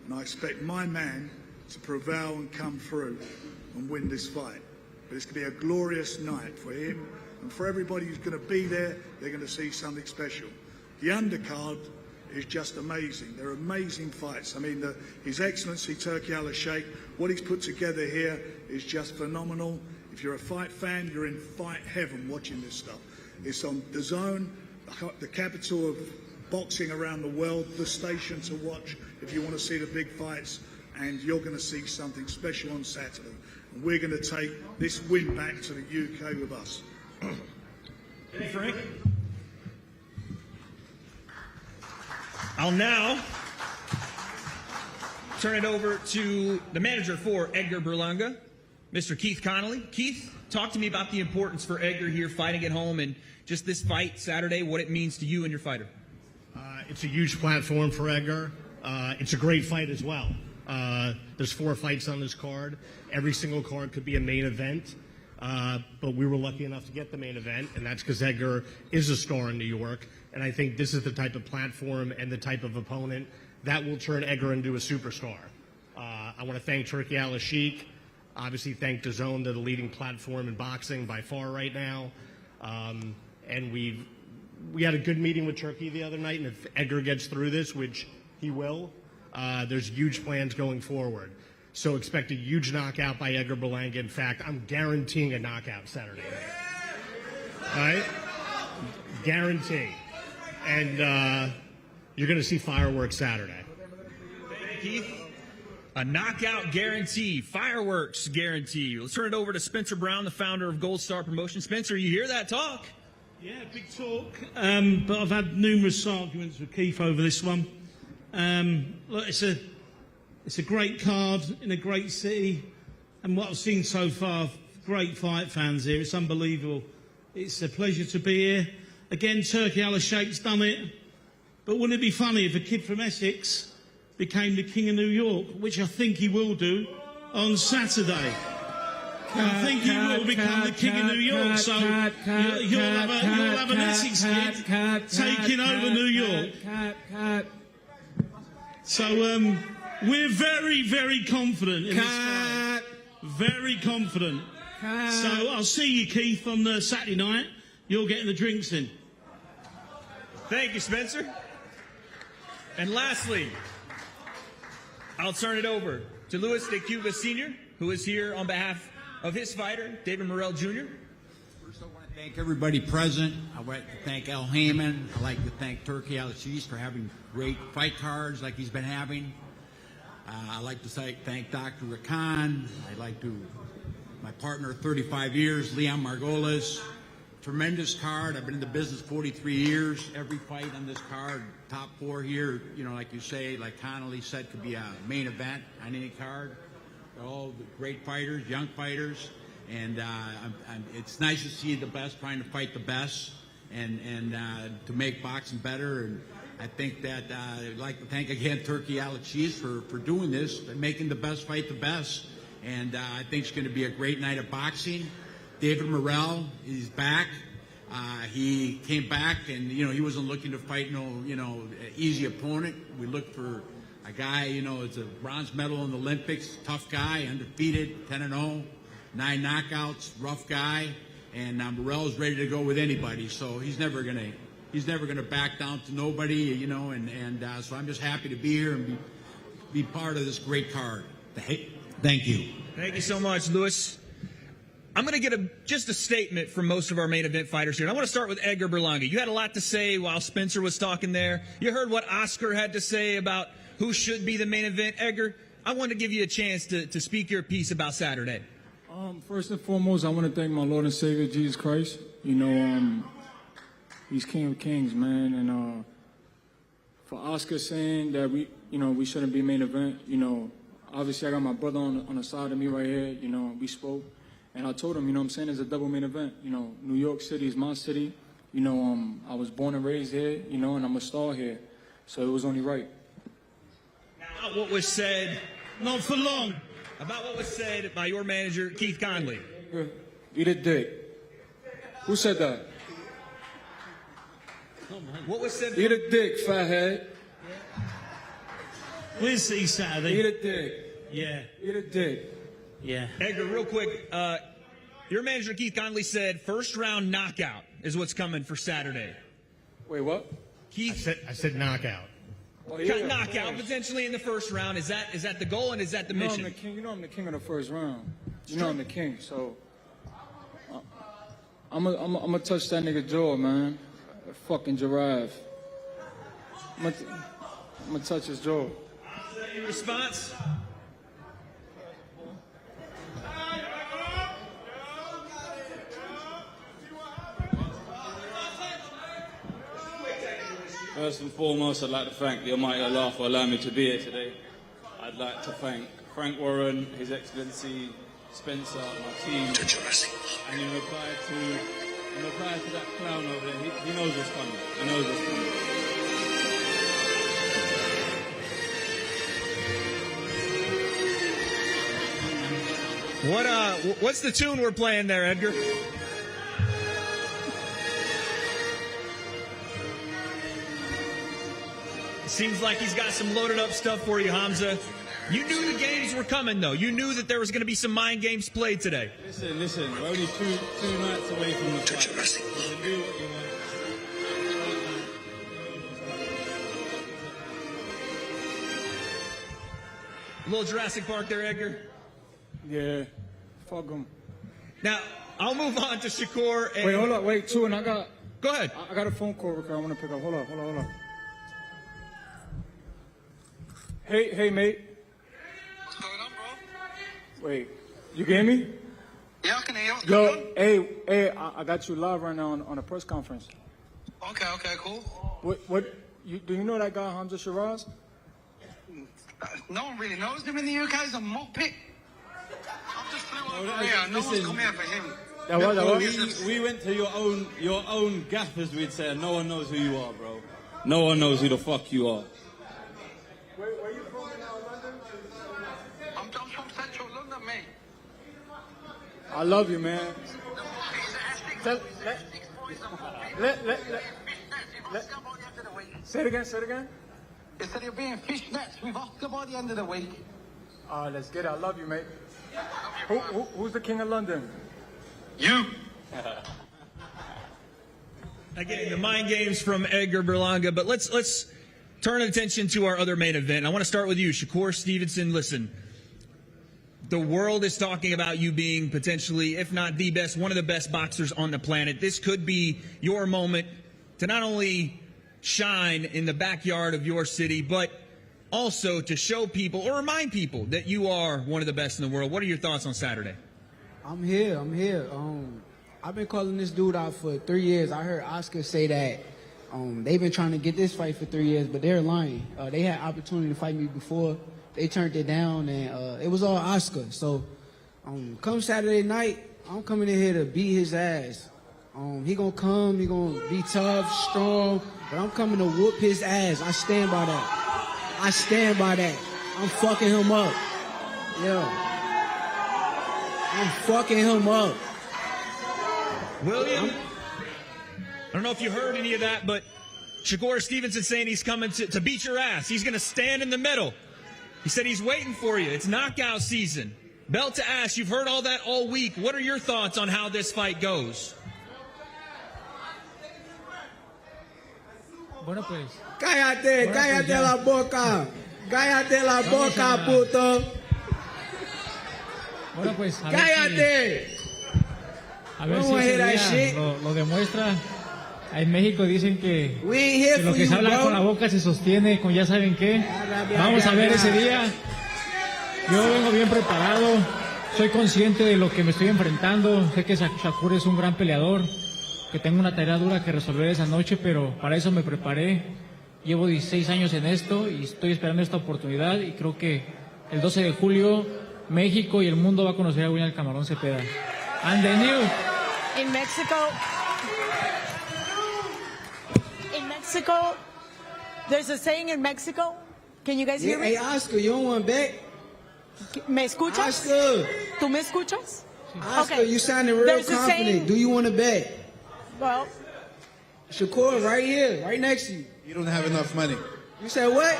And I expect my man to prevail and come through and win this fight. But it's going to be a glorious night for him and for everybody who's going to be there. They're going to see something special. The undercard is just amazing. They're amazing fights. I mean, His Excellency Turki Al-Sheikh, what he's put together here is just phenomenal. If you're a fight fan, you're in fight heaven watching this stuff. It's on DAZN, the capital of boxing around the world, the station to watch if you want to see the big fights, and you're going to see something special on Saturday. And we're going to take this win back to the UK with us. Hey, Frank. I'll now turn it over to the manager for Edgar Berlanga, Mr. Keith Connolly. Keith, talk to me about the importance for Edgar here fighting at home and just this fight Saturday, what it means to you and your fighter. It's a huge platform for Edgar. It's a great fight as well. There's 4 fights on this card. Every single card could be a main event, but we were lucky enough to get the main event, and that's because Edgar is a star in New York. And I think this is the type of platform and the type of opponent that will turn Edgar into a superstar. I want to thank Turki Al-Sheikh. Obviously, thank DAZN. They're the leading platform in boxing by far right now. And we had a good meeting with Turki the other night, and if Edgar gets through this, which he will, there's huge plans going forward. So expect a huge knockout by Edgar Berlanga. In fact, I'm guaranteeing a knockout Saturday night. All right? Guarantee. And you're going to see fireworks Saturday. Thank you, Keith. A knockout guarantee, fireworks guarantee. Let's turn it over to Spencer Brown, the founder of Gold Star Promotion. Spencer, you hear that talk? Yeah, big talk. But I've had numerous arguments with Keith over this one. Look, it's a great card in a great city, and what I've seen so far, great fight fans here. It's unbelievable. It's a pleasure to be here. Again, Turki Al-Sheikh's done it. But wouldn't it be funny if a kid from Essex became the King of New York, which I think he will do on Saturday. I think he will become the king of New York. So you'll have an Essex kid taking over New York. So we're very, very confident in this fight. Very confident. So I'll see you, Keith, on the Saturday night. You're getting the drinks in. Thank you, Spencer. And lastly, I'll turn it over to Luis de Cuba Sr., who is here on behalf of his fighter, David Morrell Jr. First, I want to thank everybody present. I'd like to thank Al Heyman. I'd like to thank Turki Al-Aziz for having great fight cards like he's been having. I'd like to thank Dr. Rakan. I'd like to, my partner, 35 years, Leon Margolis. Tremendous card. I've been in the business 43 years. Every fight on this card, top 4 here, you know, like you say, like Connolly said, could be a main event on any card. They're all great fighters, young fighters, and it's nice to see the best trying to fight the best and to make boxing better. And I think that I'd like to thank again Turki Al-Aziz for doing this and making the best fight the best. And I think it's going to be a great night of boxing. David Morrell, he's back. He came back, and he wasn't looking to fight no easy opponent. We looked for a guy, it's a bronze medal in the Olympics, tough guy, undefeated, 10-0, 9 knockouts, rough guy, and Morrell's ready to go with anybody. So he's never gonna back down to nobody, so I'm just happy to be here and be part of this great card. Thank you. Thank you so much, Luis. I'm going to get just a statement from most of our main event fighters here. And I want to start with Edgar Berlanga. You had a lot to say while Spencer was talking there. You heard what Oscar had to say about who should be the main event. Edgar, I want to give you a chance to speak your piece about Saturday. First and foremost, I want to thank my Lord and Savior, Jesus Christ. He's King of Kings, man. And for Oscar saying that we shouldn't be main event, obviously I got my brother on the side of me right here. We spoke. And I told him, it's a double main event. New York City is my city. I was born and raised here, and I'm a star here. So it was only right. Now, what was said, not for long, about what was said by your manager, Keith Conley. Eat a dick. Who said that? What was said? Eat a dick, fathead. We'll see Saturday. Eat a dick. Yeah. Eat a dick. Yeah. Edgar, real quick, your manager, Keith Conley, said first round knockout is what's coming for Saturday. Wait, what? Keith? I said knockout. Oh, yeah, knockout potentially in the first round. Is that the goal and is that the mission? I'm the king. I'm the king of the first round. I'm the king. So I'm gonna touch that nigga jaw, man. A fucking giraffe. I'm gonna touch his jaw. Your response? First and foremost, I'd like to thank the Almighty Allah for allowing me to be here today. I'd like to thank Frank Warren, His Excellency Spencer, my team. And in reply to that clown over there, he knows what's coming. He knows what's coming. What's the tune we're playing there, Edgar? Seems like he's got some loaded up stuff for you, Hamzah. You knew the games were coming, though. You knew that there was going to be some mind games played today. Listen, we're only two nights away from the fight. You can do what you want. A little Jurassic Park there, Edgar? Yeah, fuck him. Now, I'll move on to Shakur. Wait, hold up. Wait, too, and I got... Go ahead. I got a phone call, Rick, I want to pick up. Hold up. Hey, mate. What's going on, bro? Wait, you get me? Yeah, I can hear you. Yo, hey, I got you live right now on a press conference. Okay, cool. What? Do you know that guy, Hamzah Sheeraz? No one really knows him in the UK. He's a mock pit. I just flew over here. No one's come here for him. We went to your own gaff, as we'd say, and no one knows who you are, bro. No one knows who the fuck you are. Where are you from in London? I'm from Central London, mate. I love you, man. Say it again, say it again. They said you're being fished next with Oscar by the end of the week. Let's get it. I love you, mate. Who's the king of London? You. Again, the mind games from Edgar Berlanga, but let's turn attention to our other main event. I want to start with you, Shakur Stevenson. Listen, the world is talking about you being potentially, if not the best, one of the best boxers on the planet. This could be your moment to not only shine in the backyard of your city, but also to show people or remind people that you are one of the best in the world. What are your thoughts on Saturday? I'm here. I've been calling this dude out for 3 years. I heard Oscar say that they've been trying to get this fight for 3 years, but they're lying. They had opportunity to fight me before. They turned it down, and it was all Oscar. So come Saturday night, I'm coming in here to beat his ass. He gonna come, he gonna be tough, strong, but I'm coming to whoop his ass. I stand by that. I stand by that. I'm fucking him up. Yeah. I'm fucking him up. William, I don't know if you heard any of that, but Shakur Stevenson saying he's coming to beat your ass. He's going to stand in the middle. He said he's waiting for you. It's knockout season. Belt to ass. You've heard all that all week. What are your thoughts on how this fight goes? Bueno, pues. Cállate, cállate la boca. Cállate la boca, puto. Bueno, pues. Cállate. A ver si ese día lo demuestra. En México dicen que lo que se habla con la boca se sostiene con ya saben qué. Vamos a ver ese día. Yo vengo bien preparado. Soy consciente de lo que me estoy enfrentando. Sé que Shakur es un gran peleador. Que tengo una tarea dura que resolver esa noche, pero para eso me preparé. Llevo 16 años en esto y estoy esperando esta oportunidad. Y creo que el 12 de julio México y el mundo va a conocer a William Camarón Zepeda. And then you. In Mexico, there's a saying in Mexico. Can you guys hear me? Hey, Oscar, you don't want to bet? ¿Me escuchas? Oscar. ¿Tú me escuchas? Oscar, Okay. you sounded real There's a confident. saying- Do you want to bet? Well, Shakur, right here, right next to you. You don't have enough money. You said what?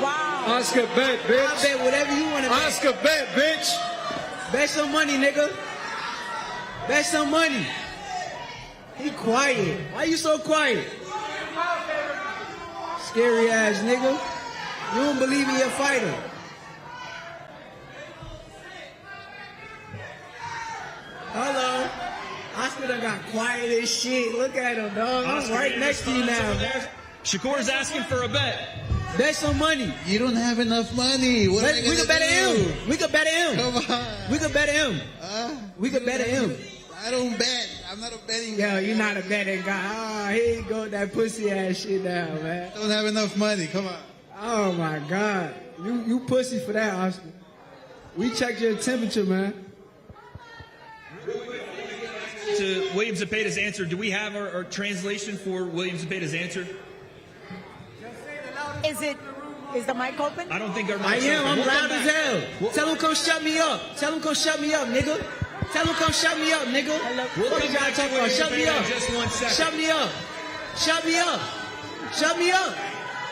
wow. Oscar, bet, bitch. I bet whatever you want to bet. Oscar, bet, bitch. Bet some money, nigga. Bet some money. He quiet. Why you so quiet? Scary ass nigga. You don't believe in your fighter. Hello. Oscar done got quiet as shit. Look at him, dog. I'm right next to you now. Shakur's asking for a bet. Bet some money. You don't have enough money. What am I We gonna could bet do? him. We could bet him. Come on. We could bet him. We could bet him. I don't bet. I'm not a betting Yo, guy. you're not a betting guy. Ah, here you go with that pussy ass shit now, man. Don't have enough money. Come on. Oh my God. You pussy for that, Oscar. We checked your temperature, man. To William Zepeda's answer, do we have our translation for William Zepeda's answer? Is the mic open? I don't think our I mic's am. open. I'm We'll loud come as back. hell. Tell him come shut me up. Tell him come shut me up, nigga. Tell him come shut me up, nigga. We'll What come y'all back to talking about? William Shut me Zepeda up. in just 1 second. Shut me up. Shut me up. Shut me up.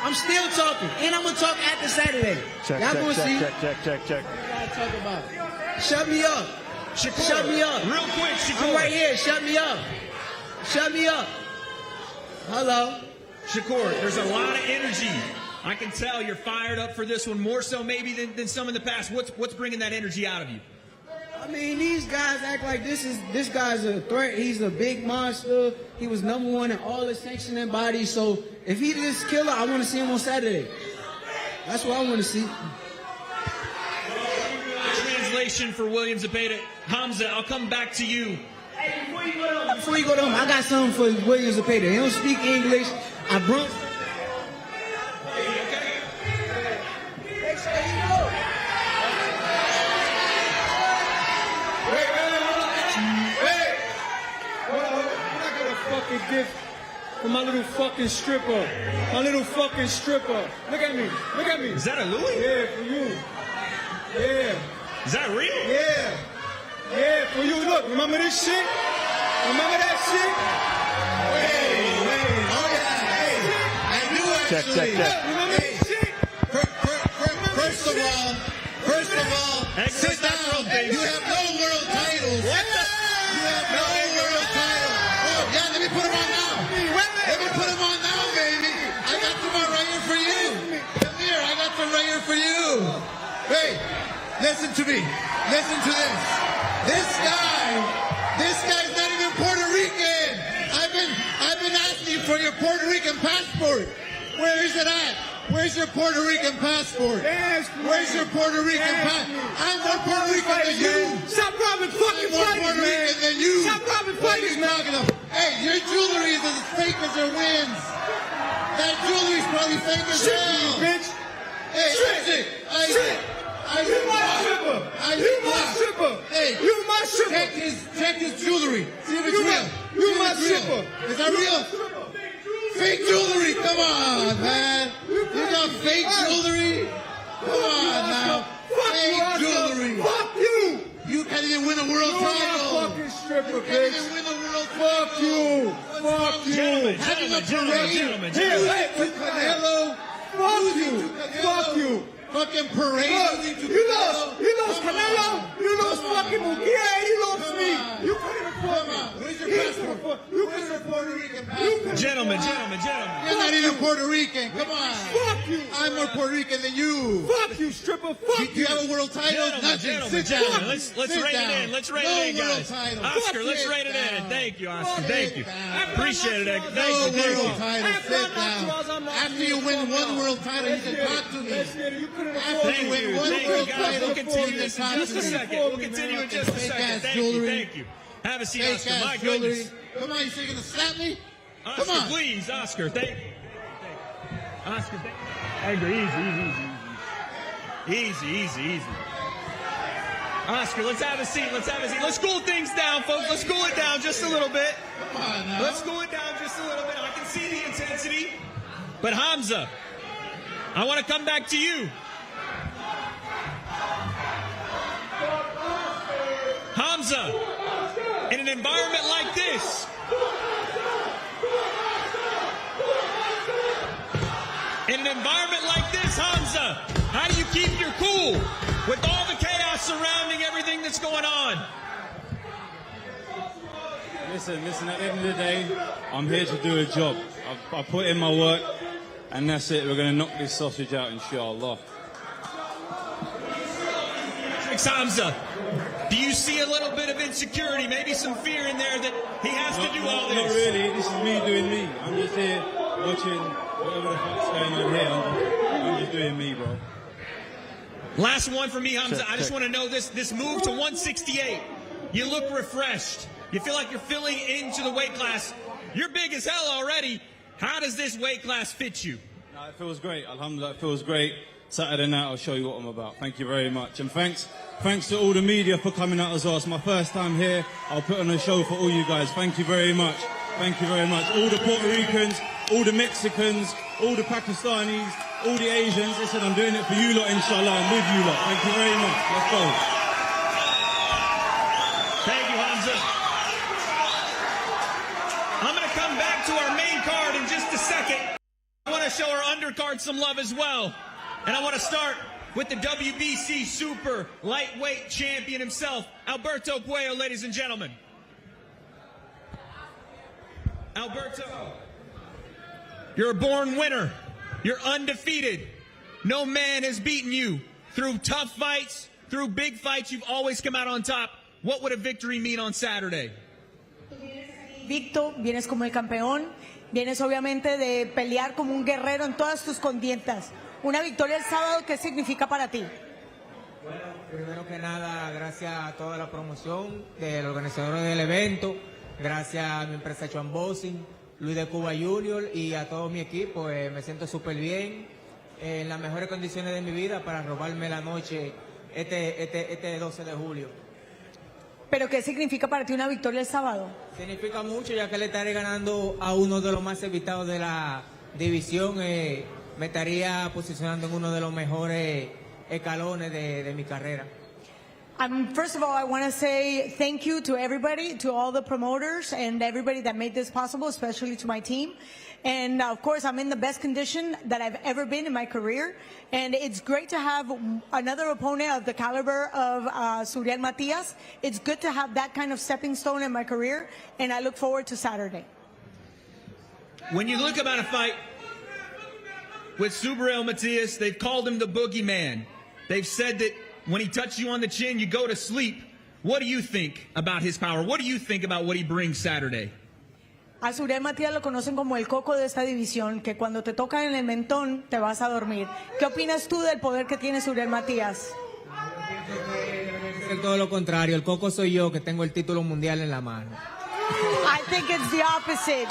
I'm still talking, and I'm gonna talk after Saturday. Y'all gonna see. check. What y'all talking about? Shut me up. Shakur, Shut me up. real quick, Shakur. I'm right here. Shut me up. Shut me up. Hello. Shakur, there's a lot of energy. I can tell you're fired up for this one, more so maybe than some in the past. What's bringing that energy out of you? I mean, these guys act like this guy's a threat. He's a big monster. He was #1 in all the sanctioning bodies. So if he this killer, I want to see him on Saturday. That's what I want to see. Translation for William Zepeda. Hamzah, I'll come back to you. Hey, before you go to him, I got something for William Zepeda. He don't speak English. I brought. Gift for my little fucking stripper. My little fucking stripper. Look at me. Look at me. Is that a Louis? Yeah, for you. Yeah. Is that real? Yeah. Yeah, for you. Look, remember this shit? Remember that shit? Wait. Oh, yeah. Hey, I do actually. Check. Remember this shit? First of all, sit down. You have no world titles. What the? You have no world titles. Oh, yeah, let me put them on now. Let me put them on now, baby. I got them on right here for you. Come here, I got them right here for you. Hey, listen to me. Listen to this. This guy's not even Puerto Rican. I've been asking for your Puerto Rican passport. Where is it at? Where's your Puerto Rican passport? Where's your Puerto Rican passport? I'm more Puerto Rican than you. Stop robbing fucking fighters, Puerto Rican than you. Stop robbing What are fighters, you talking about? Hey, your jewelry is as fake as your wins. That jewelry's probably fake as hell. Bitch. Hey, Isaac. You my stripper. You my stripper. Hey, you my stripper. Check his jewelry. See if it's real. You my stripper. Is that real? Fake jewelry. Come on, man. You got fake jewelry. Come on now. Fake jewelry. Fuck you. You can't even win a world title. You're a fucking stripper, You can't even win a world title. Fuck you. Fuck you. Gentlemen. Canelo. Fuck you. Fuck you. Fucking parade. You lost Canelo. You lost fucking Muguia. You lost me. You couldn't afford me. Where's your passport? You couldn't afford Puerto Rican passport. Gentlemen. You're not even Puerto Rican. Come on. Fuck you. I'm more Puerto Rican than you. Fuck you, stripper. Fuck Do you have a world title? Nothing. Sit down. Let's Sit rate down. it in. Let's rate No it in, world guys. title. Oscar, let's Sit rate it in. down. Thank you, Oscar. Thank you. down. Appreciate it. No Thank you. world title. Sit down. After you win one world title, you can talk to me. After you win one world title, We'll continue you this can in talk just to a me. second. We'll continue in just a second. Thank you. Have a seat, Oscar. My goodness. Come on, you think you're gonna slap me? Oscar, Come on. please, Oscar. Thank you. Oscar, thank you. Easy. Oscar, let's have a seat. Let's cool things down, folks. Let's cool it down just a little bit. Come on now. Let's cool it down just a little bit. I can see the intensity. But Hamzah, I want to come back to you. Hamzah, in an environment like this, Hamzah, how do you keep your cool with all the chaos surrounding everything that's going on? Listen, at the end of the day, I'm here to do a job. I put in my work, and that's it. We're going to knock this sausage out, inshallah. Hamzah, do you see a little bit of insecurity, maybe some fear in there that he has to do all this? Not really. This is me doing me. I'm just here watching whatever the fuck's going on here. I'm just doing me, bro. Last one for me, Hamzah. I just want to know this move to 168. You look refreshed. You feel like you're filling into the weight class. You're big as hell already. How does this weight class fit you? No, it feels great. Alhamdulillah, it feels great. Saturday night, I'll show you what I'm about. Thank you very much. And thanks to all the media for coming out as well. It's my first time here. I'll put on a show for all you guys. Thank you very much. Thank you very much. All the Puerto Ricans, all the Mexicans, all the Pakistanis, all the Asians. Listen, I'm doing it for you lot, inshallah. I'm with you lot. Thank you very much. Let's go. Thank you, Hamzah. I'm going to come back to our main card in just a second. I want to show our undercard some love as well. And I want to start with the WBC super lightweight champion himself, Alberto Puello, ladies and gentlemen. Alberto, you're a born winner. You're undefeated. No man has beaten you. Through tough fights, through big fights, you've always come out on top. What would a victory mean on Saturday? Victo, vienes como el campeón, vienes obviamente de pelear como un guerrero en todas tus contiendas. Una victoria el sábado, ¿qué significa para ti? Bueno, primero que nada, gracias a toda la promoción del organizador del evento, gracias a mi empresa Chuan Boxing, Luis de Cuba Junior y a todo mi equipo. Me siento súper bien, en las mejores condiciones de mi vida para robarme la noche este 12 de julio. ¿Pero qué significa para ti una victoria el sábado? Significa mucho, ya que le estaré ganando a uno de los más evitados de la división. Me estaría posicionando en uno de los mejores escalones de mi carrera. First of all, I want to say thank you to everybody, to all the promoters and everybody that made this possible, especially to my team. And of course, I'm in the best condition that I've ever been in my career. And it's great to have another opponent of the caliber of Suriel Matias. It's good to have that kind of stepping stone in my career. And I look forward to Saturday. When you look about a fight with Suriel Matias, they've called him the boogeyman. They've said that when he touches you on the chin, you go to sleep. What do you think about his power? What do you think about what he brings Saturday? A Suriel Matías lo conocen como el coco de esta división, que cuando te tocan en el mentón te vas a dormir. ¿Qué opinas tú del poder que tiene Suriel Matías? Es todo lo contrario, el coco soy yo que tengo el título mundial en la mano. I think it's the opposite.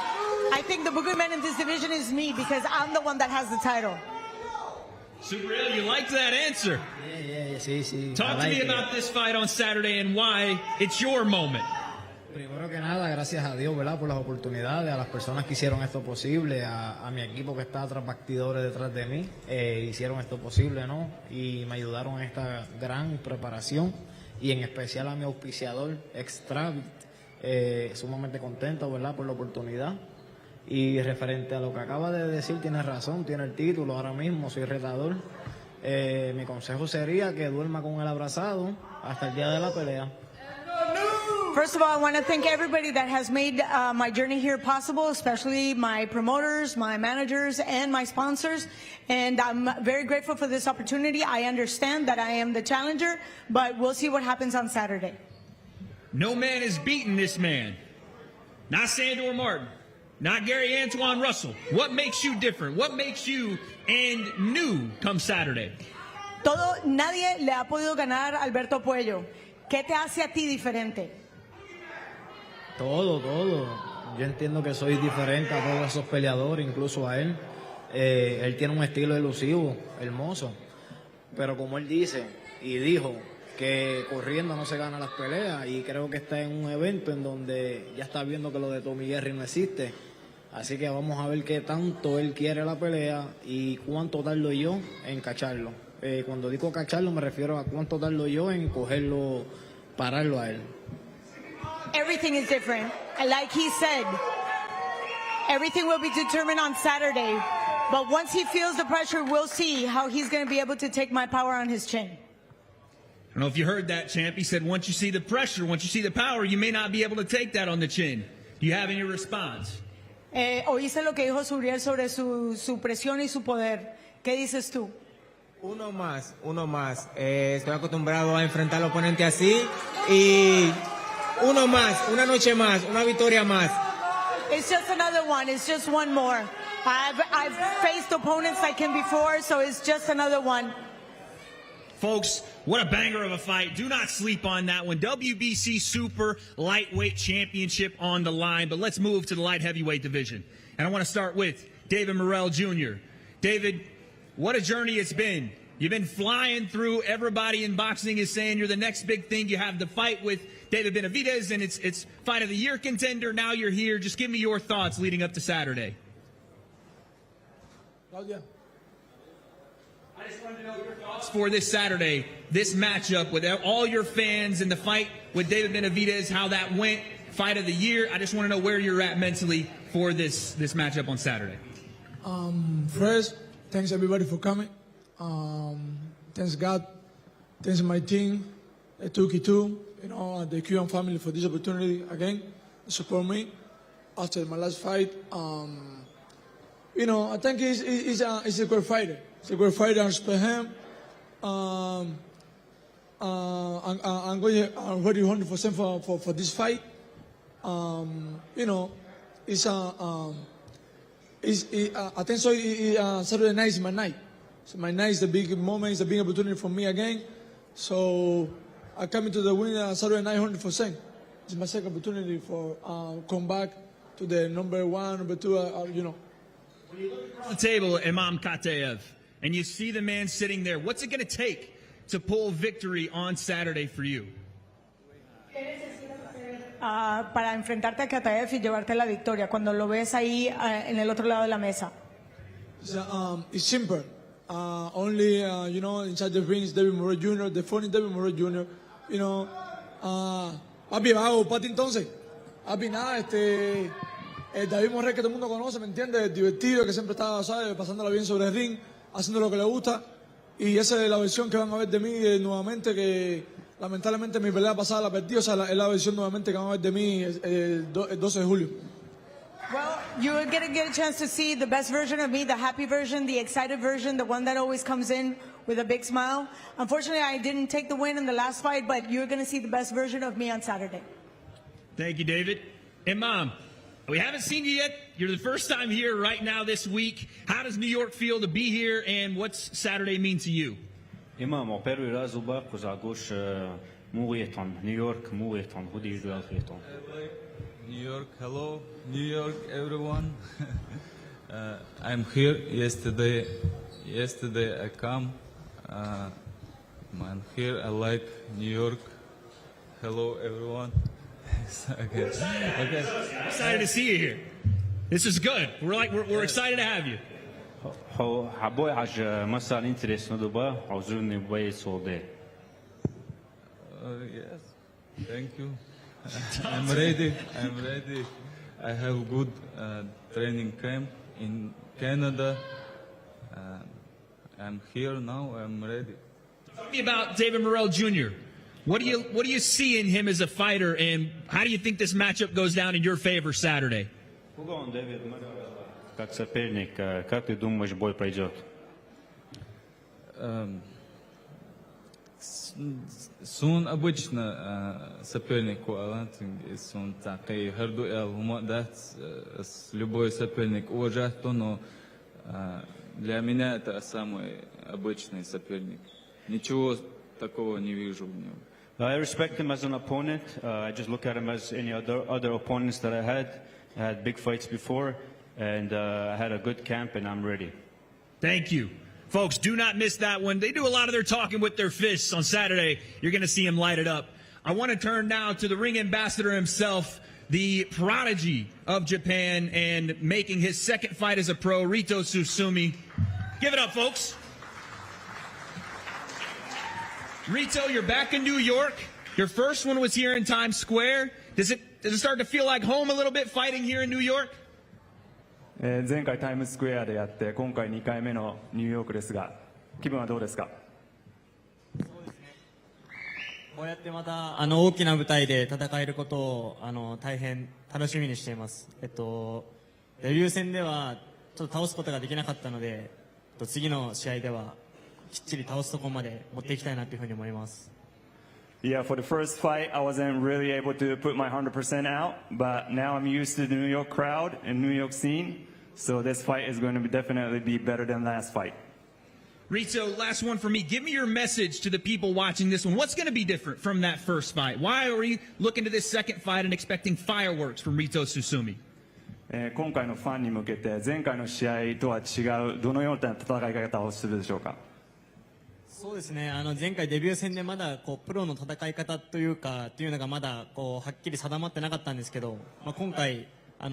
I think the boogeyman in this division is me because I'm the one that has the title. Suriel, you liked that answer. Yeah, sí. Talk to me about this fight on Saturday and why it's your moment. Primero que nada, gracias a Dios, ¿verdad?, por las oportunidades, a las personas que hicieron esto posible, a mi equipo que está tras bastidores detrás de mí, hicieron esto posible, ¿no? Y me ayudaron en esta gran preparación y en especial a mi auspiciador, Extravit, sumamente contento, ¿verdad?, por la oportunidad. Y referente a lo que acaba de decir, tiene razón, tiene el título, ahora mismo soy retador. Mi consejo sería que duerma con el abrazado hasta el día de la pelea. First of all, I want to thank everybody that has made my journey here possible, especially my promoters, my managers, and my sponsors. And I'm very grateful for this opportunity. I understand that I am the challenger, but we'll see what happens on Saturday. No man has beaten this man. Not Sandor Martin. Not Gary Antoine Russell. What makes you different? What makes you and new come Saturday? Nadie le ha podido ganar a Alberto Puello. ¿Qué te hace a ti diferente? Todo. Yo entiendo que soy diferente a todos esos peleadores, incluso a él. Él tiene un estilo elusivo, hermoso. Pero como él dice y dijo que corriendo no se gana las peleas, y creo que está en un evento en donde ya está viendo que lo de Tommy Jerry no existe. Así que vamos a ver qué tanto él quiere la pelea y cuánto tardo yo en cacharlo. Cuando digo cacharlo me refiero a cuánto tardo yo en cogerlo, pararlo a él. Everything is different. And like he said, everything will be determined on Saturday. But once he feels the pressure, we'll see how he's going to be able to take my power on his chin. I don't know if you heard that, champ. He said once you see the pressure, once you see the power, you may not be able to take that on the chin. Do you have any response? Oíste lo que dijo Suriel sobre su presión y su poder. ¿Qué dices tú? Uno más. Estoy acostumbrado a enfrentar al oponente así y uno más, una noche más, una victoria más. It's just another one. It's just one more. I've faced opponents like him before, so it's just another one. Folks, what a banger of a fight. Do not sleep on that one. WBC Super Lightweight Championship on the line. But let's move to the light heavyweight division. And I want to start with David Morrell Jr. David, what a journey it's been. You've been flying through. Everybody in boxing is saying you're the next big thing. You have the fight with David Benavidez, and it's fight of the year contender. Now you're here. Just give me your thoughts leading up to Saturday. Claudia. I just wanted to know your thoughts for this Saturday, this matchup with all your fans and the fight with David Benavidez, how that went, fight of the year. I just want to know where you're at mentally for this matchup on Saturday. First, thanks everybody for coming. Thanks God, thanks my team, Turkey too, the Cuban family for this opportunity again to support me after my last fight. I think he's a great fighter. He's a great fighter. I respect him. I'm ready 100% for this fight. I think so. Saturday night is my night. So my night is a big moment. It's a big opportunity for me again. So I come into the win Saturday night 100%. It's my second opportunity for come back to the number one, number two. When you look across the table, Imam Kataev, and you see the man sitting there, what's it going to take to pull victory on Saturday for you? Para enfrentarte a Kataev y llevarte la victoria cuando lo ves ahí en el otro lado de la mesa. It's simple. Only inside the ring is David Morrell Jr. The phone is David Morrell Jr. you know. Papi, hago para ti entonces. Papi, nada, David Morrell que todo el mundo conoce, ¿me entiendes? Divertido, que siempre está, ¿sabes? Pasándola bien sobre el ring, haciendo lo que le gusta. Y esa es la versión que van a ver de mí nuevamente, que lamentablemente mi pelea pasada la perdí. O sea, es la versión nuevamente que van a ver de mí el 12 de julio. Well, you're going to get a chance to see the best version of me, the happy version, the excited version, the one that always comes in with a big smile. Unfortunately, I didn't take the win in the last fight, but you're going to see the best version of me on Saturday. Thank you, David. And Mom, we haven't seen you yet. You're the first time here right now this week. How does New York feel to be here, and what's Saturday mean to you? Imam, mon père est là, Zuba, cause à gauche, mourir New York, mourir who do you do New York, hello, New York, everyone. I'm here. Yesterday I come. I'm here. I like New York. Hello, everyone. Okay. Excited to see you here. This is good. We're excited to have you. حبوي حاج مسألة interest ندوبا عاوزوني بيس all day. Yes, thank you. I'm ready. I have good training camp in Canada. I'm here now. I'm ready. Tell me about David Morrell Jr. What do you see in him as a fighter, and how do you think this matchup goes down in your favor Saturday? Как соперник, как ты думаешь, бой пройдет? Сун обычно соперник сун такой хардуэл умадат любой соперник уважает, но для меня это самый обычный соперник. Ничего такого не вижу в нем. I respect him as an opponent. I just look at him as any other opponents that I had. I had big fights before, and I had a good camp, and I'm ready. Thank you. Folks, do not miss that one. They do a lot of their talking with their fists on Saturday. You're going to see him light it up. I want to turn now to the ring ambassador himself, the prodigy of Japan, and making his second fight as a pro, Rito Susumi. Give it up, folks. Rito, you're back in New York. Your first one was here in Times Square. Does it start to feel like home a little bit fighting here in New York? 前回タイムズスクエアでやって今回2回目のニューヨークですが気分はどうですか？こうやってまた大きな舞台で戦えることを大変楽しみにしています。デビュー戦ではちょっと倒すことができなかったので次の試合ではきっちり倒すところまで持っていきたいなというふうに思います。Yeah, for the first fight, I wasn't really able to put my 100% out, but now I'm used to the New York crowd and New York scene, so this fight is going to definitely be better than last fight. Rito, last one for me. Give me your message to the people watching this one. What's going to be different from that first fight? Why are we looking to this second fight and expecting fireworks from Rito Susumi? 今回のファンに向けて前回の試合とは違うどのような戦い方をするでしょうか？そうですね。前回デビュー戦でまだプロの戦い方というのがまだはっきり定まってなかったんですけど、今回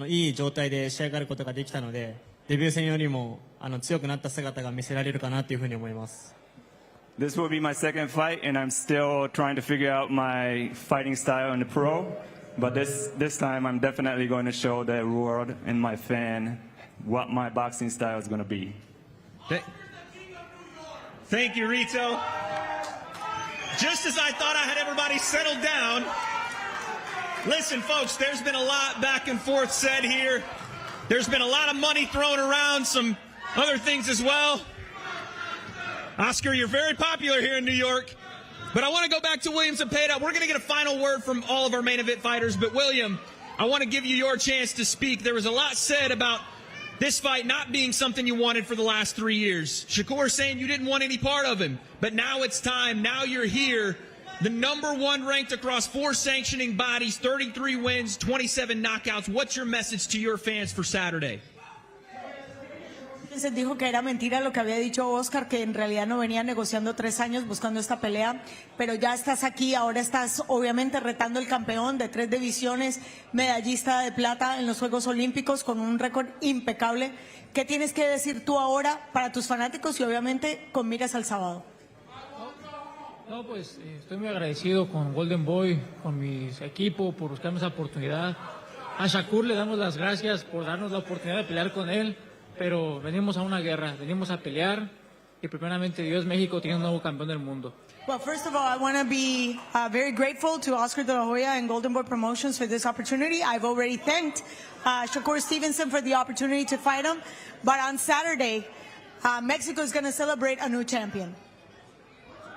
いい状態で仕上がることができたので、デビュー戦よりも強くなった姿が見せられるかなというふうに思います。This will be my second fight, and I'm still trying to figure out my fighting style in the pro. But this time, I'm definitely going to show the world and my fan what my boxing style is going to be. Thank you, Rito. Just as I thought I had everybody settled down, listen, folks, there's been a lot back and forth said here. There's been a lot of money thrown around, some other things as well. Oscar, you're very popular here in New York. But I want to go back to William Zepeda. We're going to get a final word from all of our main event fighters. But, William, I want to give you your chance to speak. There was a lot said about this fight not being something you wanted for the last 3 years. Shakur saying you didn't want any part of him. But now it's time. Now you're here. The #1 ranked across 4 sanctioning bodies, 33 wins, 27 knockouts. What's your message to your fans for Saturday? Entonces dijo que era mentira lo que había dicho Oscar, que en realidad no venía negociando 3 años buscando esta pelea, pero ya estás aquí, ahora estás obviamente retando el campeón de 3 divisiones, medallista de plata en los Juegos Olímpicos con un récord impecable. ¿Qué tienes que decir tú ahora para tus fanáticos y obviamente con miras al sábado? No, pues estoy muy agradecido con Golden Boy, con mis equipos por buscarme esa oportunidad. A Shakur le damos las gracias por darnos la oportunidad de pelear con él, pero venimos a una guerra, venimos a pelear y primeramente Dios, México tiene un nuevo campeón del mundo. Well, first of all, I want to be very grateful to Oscar De La Hoya and Golden Boy Promotions for this opportunity. I've already thanked Shakur Stevenson for the opportunity to fight him, but on Saturday, Mexico is going to celebrate a new champion.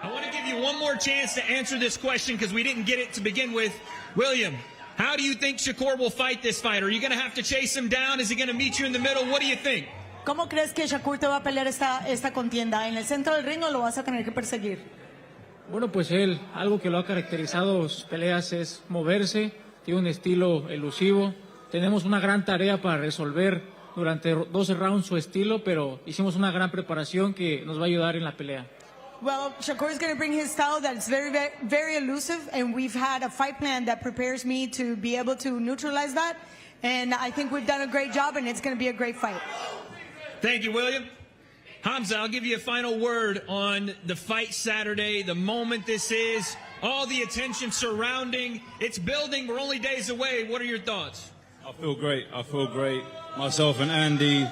I want to give you one more chance to answer this question because we didn't get it to begin with. William, how do you think Shakur will fight this fight? Are you going to have to chase him down? Is he going to meet you in the middle? What do you think? ¿Cómo crees que Shakur te va a pelear esta contienda? ¿En el centro del ring o lo vas a tener que perseguir? Bueno, pues él, algo que lo ha caracterizado sus peleas es moverse, tiene un estilo elusivo. Tenemos una gran tarea para resolver durante 12 rounds su estilo, pero hicimos una gran preparación que nos va a ayudar en la pelea. Well, Shakur is going to bring his style that's very, very, very elusive, and we've had a fight plan that prepares me to be able to neutralize that. And I think we've done a great job, and it's going to be a great fight. Thank you, William. Hamzah, I'll give you a final word on the fight Saturday, the moment this is, all the attention surrounding. It's building. We're only days away. What are your thoughts? I feel great. I feel great. Myself and Andy,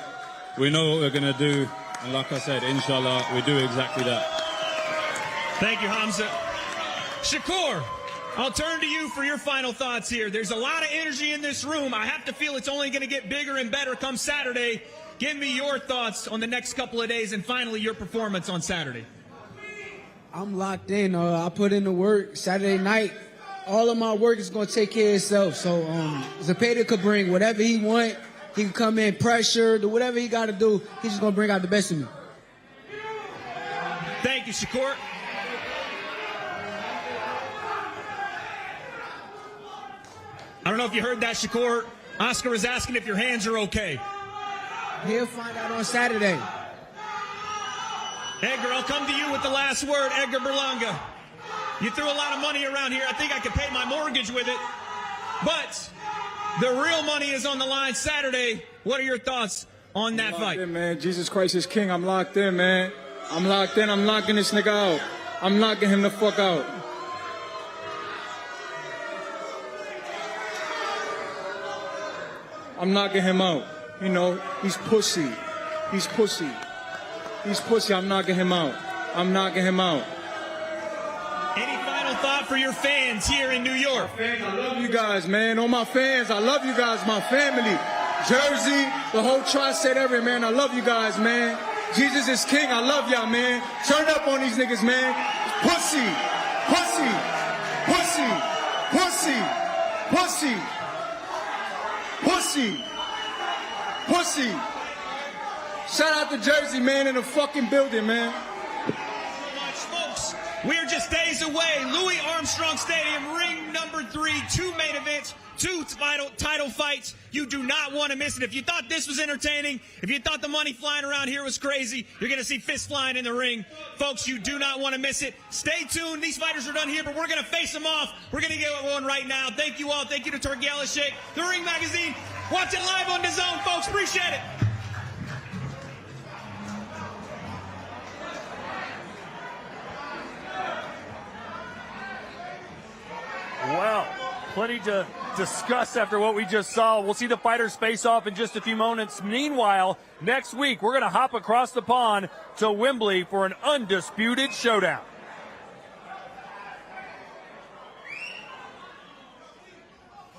we know what we're going to do. And like I said, inshallah, we do exactly that. Thank you, Hamzah. Shakur, I'll turn to you for your final thoughts here. There's a lot of energy in this room. I have to feel it's only going to get bigger and better come Saturday. Give me your thoughts on the next couple of days and finally your performance on Saturday. I'm locked in. I put in the work Saturday night. All of my work is going to take care of itself. So Zepeda could bring whatever he want. He can come in, pressure, do whatever he got to do. He's just going to bring out the best in me. Thank you, Shakur. I don't know if you heard that, Shakur. Oscar is asking if your hands are okay. He'll find out on Saturday. Edgar, I'll come to you with the last word. Edgar Berlanga, you threw a lot of money around here. I think I could pay my mortgage with it. But the real money is on the line Saturday. What are your thoughts on that fight? In, man. Jesus Christ is king. I'm locked in, man. I'm locked in. I'm knocking this nigga out. I'm knocking him the fuck out. I'm knocking him out. You know, he's pussy. He's pussy. He's pussy. I'm knocking him out. I'm knocking him out. Any final thought for your fans here in New York? Fans, I love you guys, man. All my fans, I love you guys, my family. Jersey, the whole tri-state area, man. I love you guys, man. Jesus is king. I love y'all, man. Turn up on these niggas, man. Pussy. Pussy. Pussy. Pussy. Pussy. Pussy. Pussy. Shout out to Jersey, man, in the fucking building, man. Folks, we're just days away. Louis Armstrong Stadium, ring number 3, 2 main events, 2 title fights. You do not want to miss it. If you thought this was entertaining, if you thought the money flying around here was crazy, you're going to see fists flying in the ring. Folks, you do not want to miss it. Stay tuned. These fighters are done here, but we're going to face them off. We're going to get one right now. Thank you all. Thank you to Turkey Alashik, The Ring Magazine. Watch it live on DAZN, folks. Appreciate it. Well, plenty to discuss after what we just saw. We'll see the fighters face off in just a few moments. Meanwhile, next week, we're going to hop across the pond to Wembley for an undisputed showdown.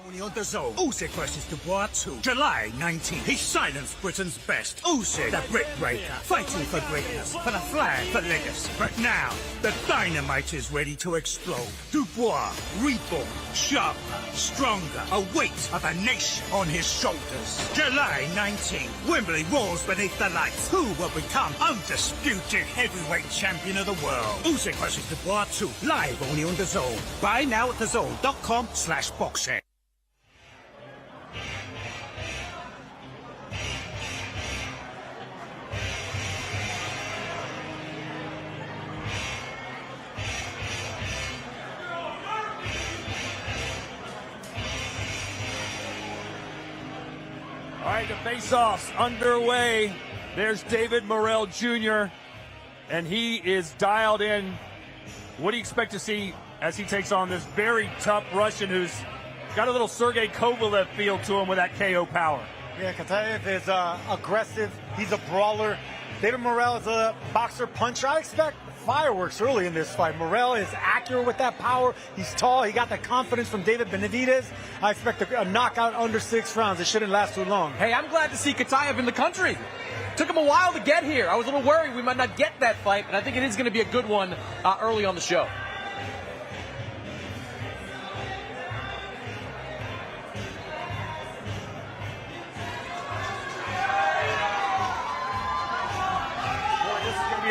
On DAZN, Usyk versus Dubois 2, July 19th. He silenced Britain's best. Usyk, the brick breaker, fighting for greatness, for the flag, for legacy. But now, the dynamite is ready to explode. Dubois, reborn, sharper, stronger, a weight of a nation on his shoulders. July 19th, Wembley roars beneath the lights. Who will become undisputed heavyweight champion of the world? Usyk versus Dubois 2, live only on DAZN. Buy now at DAZN.com/boxing. All right, the face-off's underway. There's David Morrell Jr., and he is dialed in What do you expect to see as he takes on this very tough Russian who's got a little Sergey Kovalev feel to him with that KO power? Yeah, Kataev is aggressive. He's a brawler. David Morrell is a boxer puncher. I expect fireworks early in this fight. Morrell is accurate with that power. He's tall. He got the confidence from David Benavidez. I expect a knockout under 6 rounds. It shouldn't last too long. Hey, I'm glad to see Kataev in the country. Took him a while to get here. I was a little worried we might not get that fight, but I think it is going to be a good one early on the show.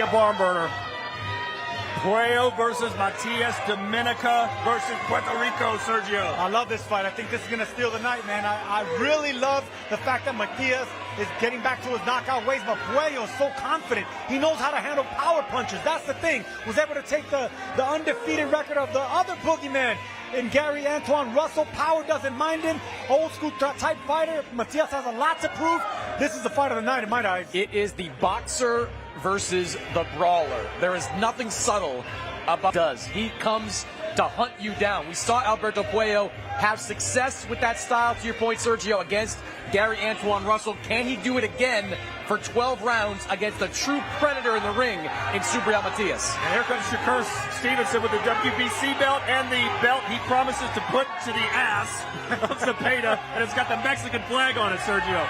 A barn burner. Puello versus Matias Dominica versus Puerto Rico, Sergio. I love this fight. I think this is going to steal the night, man. I really love the fact that Matias is getting back to his knockout ways, but Puello is so confident. He knows how to handle power punches. That's the thing. Was able to take the undefeated record of the other boogeyman in Gary Antoine Russell. Power doesn't mind him. Old school type fighter. Matias has a lot to prove. This is the fight of the night in my eyes. It is the boxer versus the brawler. There is nothing subtle about does. He comes to hunt you down. We saw Alberto Puello have success with that style, to your point, Sergio, against Gary Antoine Russell. Can he do it again for 12 rounds against a true predator in the ring in Subriel Matias? And here comes Shakur Stevenson with the WBC belt and the belt he promises to put to the ass of Zepeda, and it's got the Mexican flag on it, Sergio.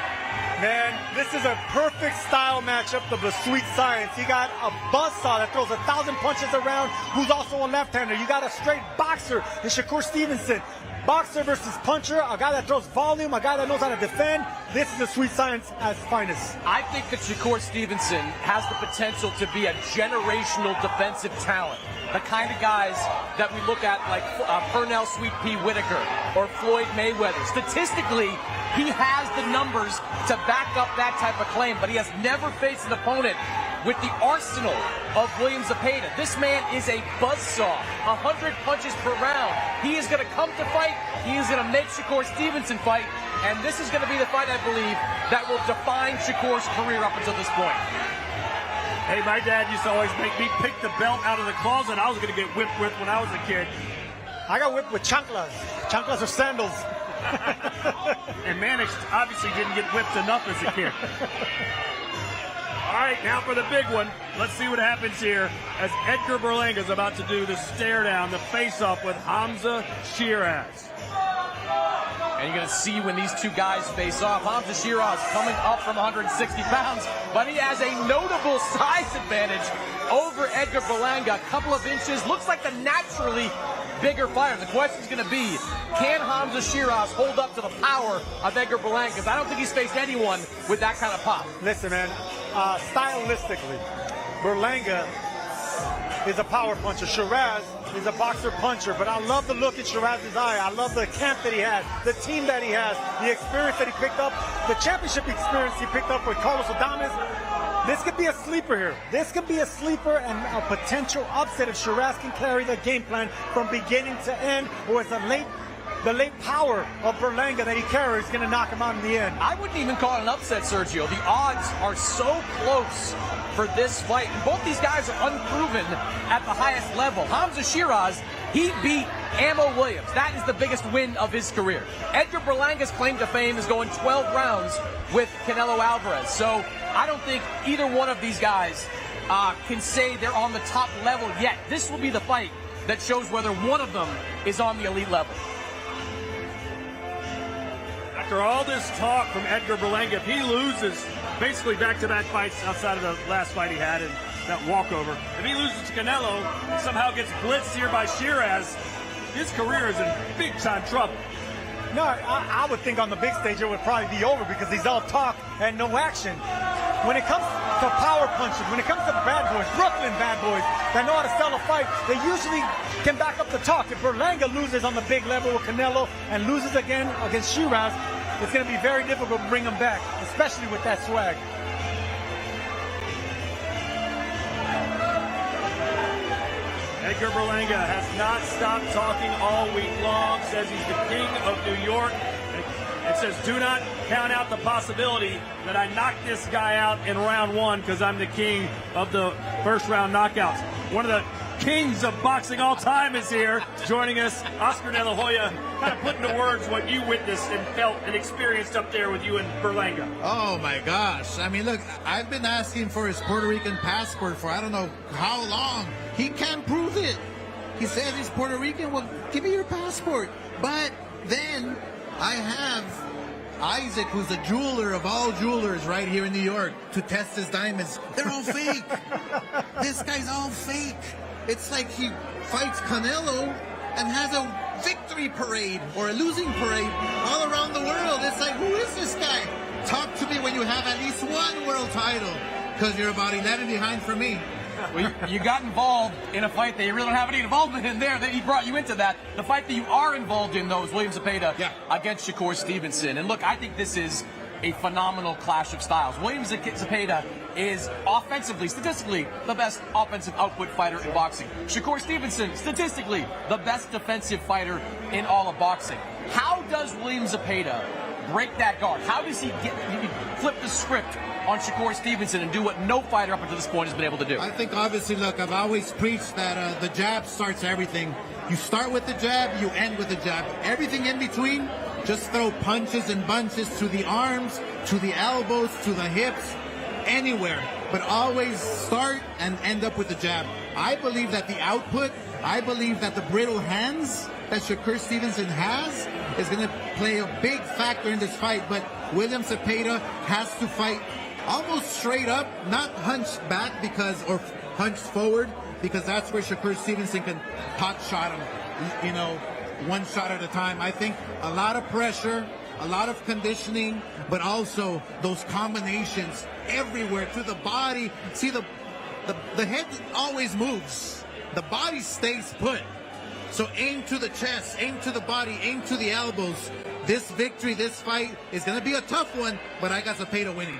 Man, this is a perfect style matchup of the sweet science. You got a buzzsaw that throws 1,000 punches around, who's also a left-hander. You got a straight boxer in Shakur Stevenson. Boxer versus puncher, a guy that throws volume, a guy that knows how to defend. This is the sweet science at its finest. I think that Shakur Stevenson has the potential to be a generational defensive talent. The kind of guys that we look at like Pernell Sweet Pea Whitaker or Floyd Mayweather. Statistically, he has the numbers to back up that type of claim, but he has never faced an opponent with the arsenal of William Zepeda. This man is a buzzsaw, 100 punches per round. He is going to come to fight. He is going to make Shakur Stevenson fight, and this is going to be the fight, I believe, that will define Shakur's career up until this point. Hey, my dad used to always make me pick the belt out of the closet I was going to get whipped with when I was a kid. I got whipped with chanclas. Chanclas are sandals. And Mannix obviously didn't get whipped enough as a kid. All right, now for the big one. Let's see what happens here as Edgar Berlanga is about to do the stare down, the face-off with Hamzah Sheeraz. And you're going to see when these two guys face off. Hamzah Sheeraz coming up from 160 pounds, but he has a notable size advantage over Edgar Berlanga. A couple of inches. Looks like the naturally bigger fighter. The question's going to be, can Hamzah Sheeraz hold up to the power of Edgar Berlanga? Because I don't think he's faced anyone with that kind of pop. Listen, man, stylistically, Berlanga is a power puncher. Sheeraz is a boxer puncher, but I love the look in Shiraz's eye. I love the camp that he has, the team that he has, the experience that he picked up, the championship experience he picked up with Carlos Adames. This could be a sleeper here. This could be a sleeper and a potential upset if Sheeraz can carry the game plan from beginning to end, or is the late power of Berlanga that he carries going to knock him out in the end. I wouldn't even call it an upset, Sergio. The odds are so close for this fight. And both these guys are unproven at the highest level. Hamzah Sheeraz, he beat Ammo Williams. That is the biggest win of his career. Edgar Berlanga's claim to fame is going 12 rounds with Canelo Alvarez. So I don't think either one of these guys can say they're on the top level yet. This will be the fight that shows whether one of them is on the elite level. After all this talk from Edgar Berlanga, if he loses basically back-to-back fights outside of the last fight he had and that walkover, if he loses to Canelo and somehow gets blitzed here by Sheeraz, his career is in big-time trouble. No, I would think on the big stage it would probably be over because he's all talk and no action. When it comes to power punches, when it comes to bad boys, Brooklyn bad boys that know how to sell a fight, they usually can back up the talk. If Berlanga loses on the big level with Canelo and loses again against Sheeraz, it's going to be very difficult to bring him back, especially with that swag. Edgar Berlanga has not stopped talking all week long, says he's the king of New York. It says, do not count out the possibility that I knock this guy out in round one because I'm the king of the first round knockouts. One of the kings of boxing all time is here, joining us. Oscar De La Hoya, kind of put into words what you witnessed and felt and experienced up there with you and Berlanga. Oh my gosh. I mean, look, I've been asking for his Puerto Rican passport for I don't know how long. He can't prove it. He says he's Puerto Rican. Well, give me your passport. But then I have Isaac, who's the jeweler of all jewelers right here in New York, to test his diamonds. They're all fake. This guy's all fake. It's like he fights Canelo and has a victory parade or a losing parade all around the world. It's like, who is this guy? Talk to me when you have at least one world title, because you're about 11 behind for me. Well, you got involved in a fight that you really don't have any involvement in there, that he brought you into that. The fight that you are involved in, though, is William Zepeda against Shakur Stevenson. And look, I think this is a phenomenal clash of styles. William Zepeda is offensively, statistically, the best offensive output fighter in boxing. Shakur Stevenson, statistically, the best defensive fighter in all of boxing. How does William Zepeda break that guard? How does he flip the script on Shakur Stevenson and do what no fighter up until this point has been able to do? I think, obviously, look, I've always preached that the jab starts everything. You start with the jab, you end with the jab. Everything in between, just throw punches and bunches to the arms, to the elbows, to the hips, anywhere. But always start and end up with the jab. I believe that the output, I believe that the brittle hands that Shakur Stevenson has is going to play a big factor in this fight. But William Zepeda has to fight almost straight up, not hunched back or hunched forward, because that's where Shakur Stevenson can pot shot him, one shot at a time. I think a lot of pressure, a lot of conditioning, but also those combinations everywhere to the body. See, the head always moves. The body stays put. So aim to the chest, aim to the body, aim to the elbows. This victory, this fight is going to be a tough one, but I got Zepeda winning.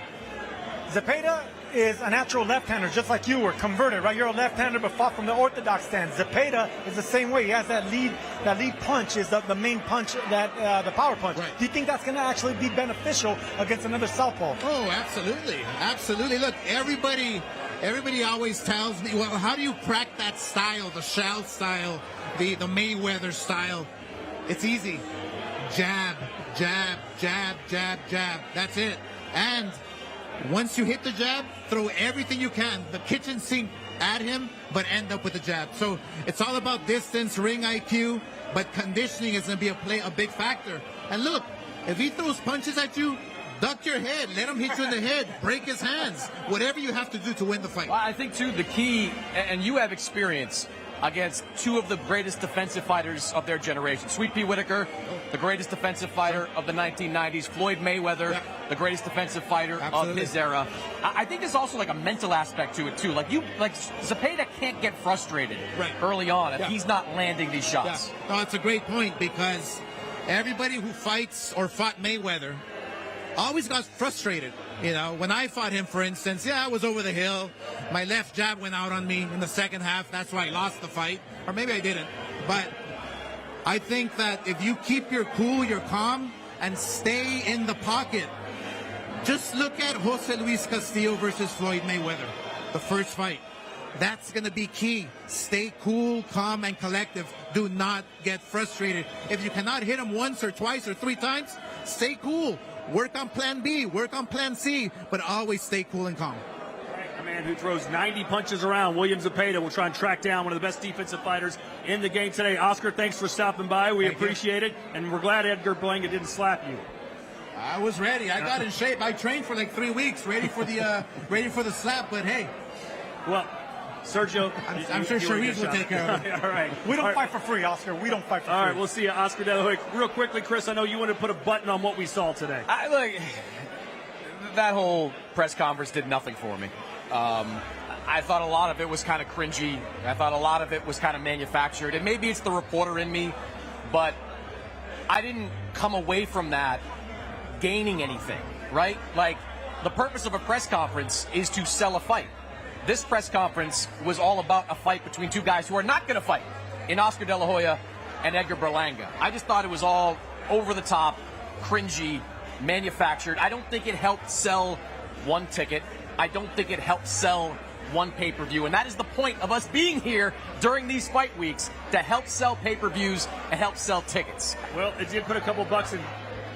Zepeda is a natural left-hander, just like you were converted, right? You're a left-hander, but fought from the orthodox stance. Zepeda is the same way. He has that lead punch is the main punch, that the power punch. Right. Do you think that's going to actually be beneficial against another southpaw? Oh, absolutely, absolutely. Look, everybody always tells me, well, how do you crack that style, the Shao style, the Mayweather style? It's easy. Jab, jab, jab, jab, jab. That's it. And once you hit the jab, throw everything you can, the kitchen sink at him, but end up with the jab. So it's all about distance, ring IQ, but conditioning is going to be a big factor. And look, if he throws punches at you, duck your head, let him hit you in the head, break his hands, whatever you have to do to win the fight. Well, I think, too, the key, and you have experience against two of the greatest defensive fighters of their generation. Sweet Pea Whitaker, the greatest defensive fighter of the 1990s. Floyd Mayweather, the greatest defensive fighter of his era. I think there's also like a mental aspect to it too. Like Zepeda can't get frustrated early on if he's not landing these shots. Yeah. No, it's a great point, because everybody who fights or fought Mayweather always got frustrated. When I fought him, for instance, I was over the hill. My left jab went out on me in the second half. That's why I lost the fight. Or maybe I didn't. But I think that if you keep your cool, your calm, and stay in the pocket, just look at Jose Luis Castillo versus Floyd Mayweather, the first fight. That's going to be key. Stay cool, calm, and collective. Do not get frustrated. If you cannot hit him once or twice or three times, stay cool. Work on plan B, work on plan C, but always stay cool and calm. A man who throws 90 punches around, William Zepeda, will try and track down one of the best defensive fighters in the game today. Oscar, thanks for stopping by. We appreciate it, and we're glad Edgar Berlanga didn't slap you. I was ready. I got in shape. I trained for like 3 weeks, ready for the slap. But hey, well, Sergio, I'm sure Sheeraz will take care of it. All right. We don't fight for free, Oscar. We don't fight for free. All right, we'll see you, Oscar De La Hoya. Real quickly, Chris, I know you want to put a button on what we saw today. That whole press conference did nothing for me. I thought a lot of it was kind of cringy. I thought a lot of it was kind of manufactured. And maybe it's the reporter in me, but I didn't come away from that gaining anything, right? Like, the purpose of a press conference is to sell a fight. This press conference was all about a fight between two guys who are not going to fight, in Oscar De La Hoya and Edgar Berlanga. I just thought it was all over the top, cringy, manufactured. I don't think it helped sell one ticket. I don't think it helped sell one pay-per-view. And that is the point of us being here during these fight weeks, to help sell pay-per-views and help sell tickets. Well, it did put a couple bucks in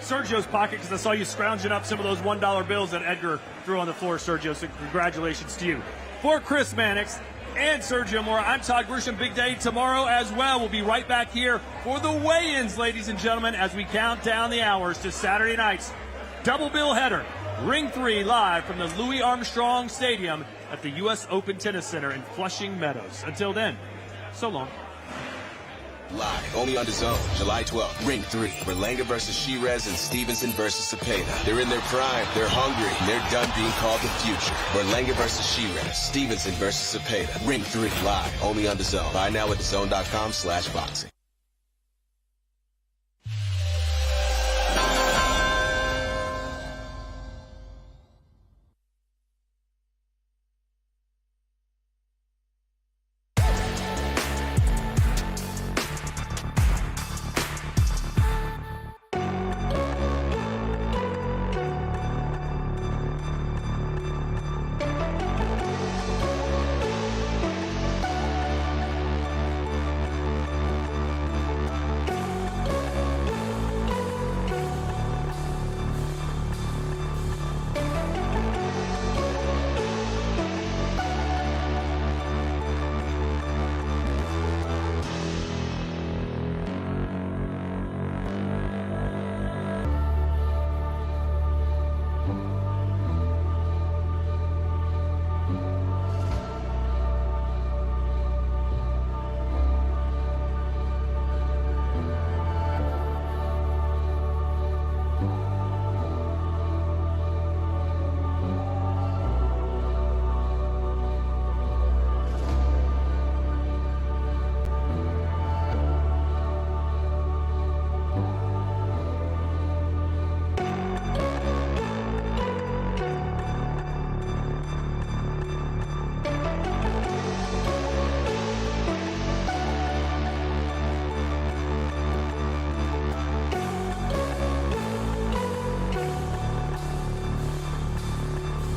Sergio's pocket, because I saw you scrounging up some of those $1 bills that Edgar threw on the floor, Sergio. So congratulations to you. For Chris Mannix and Sergio Mora, I'm Todd Grisham. Big day tomorrow as well. We'll be right back here for the weigh-ins, ladies and gentlemen, as we count down the hours to Saturday night's double bill header. Ring 3 live from the Louis Armstrong Stadium at the U.S. Open Tennis Center in Flushing Meadows. Until then, so long. Live, only on DAZN, July 12th. Ring 3, Berlanga versus Sheeraz and Stevenson versus Zepeda. They're in their prime, they're hungry, and they're done being called the future. Berlanga versus Sheeraz, Stevenson versus Zepeda. Ring 3, live, only on DAZN. Buy now at DAZN.com/boxing.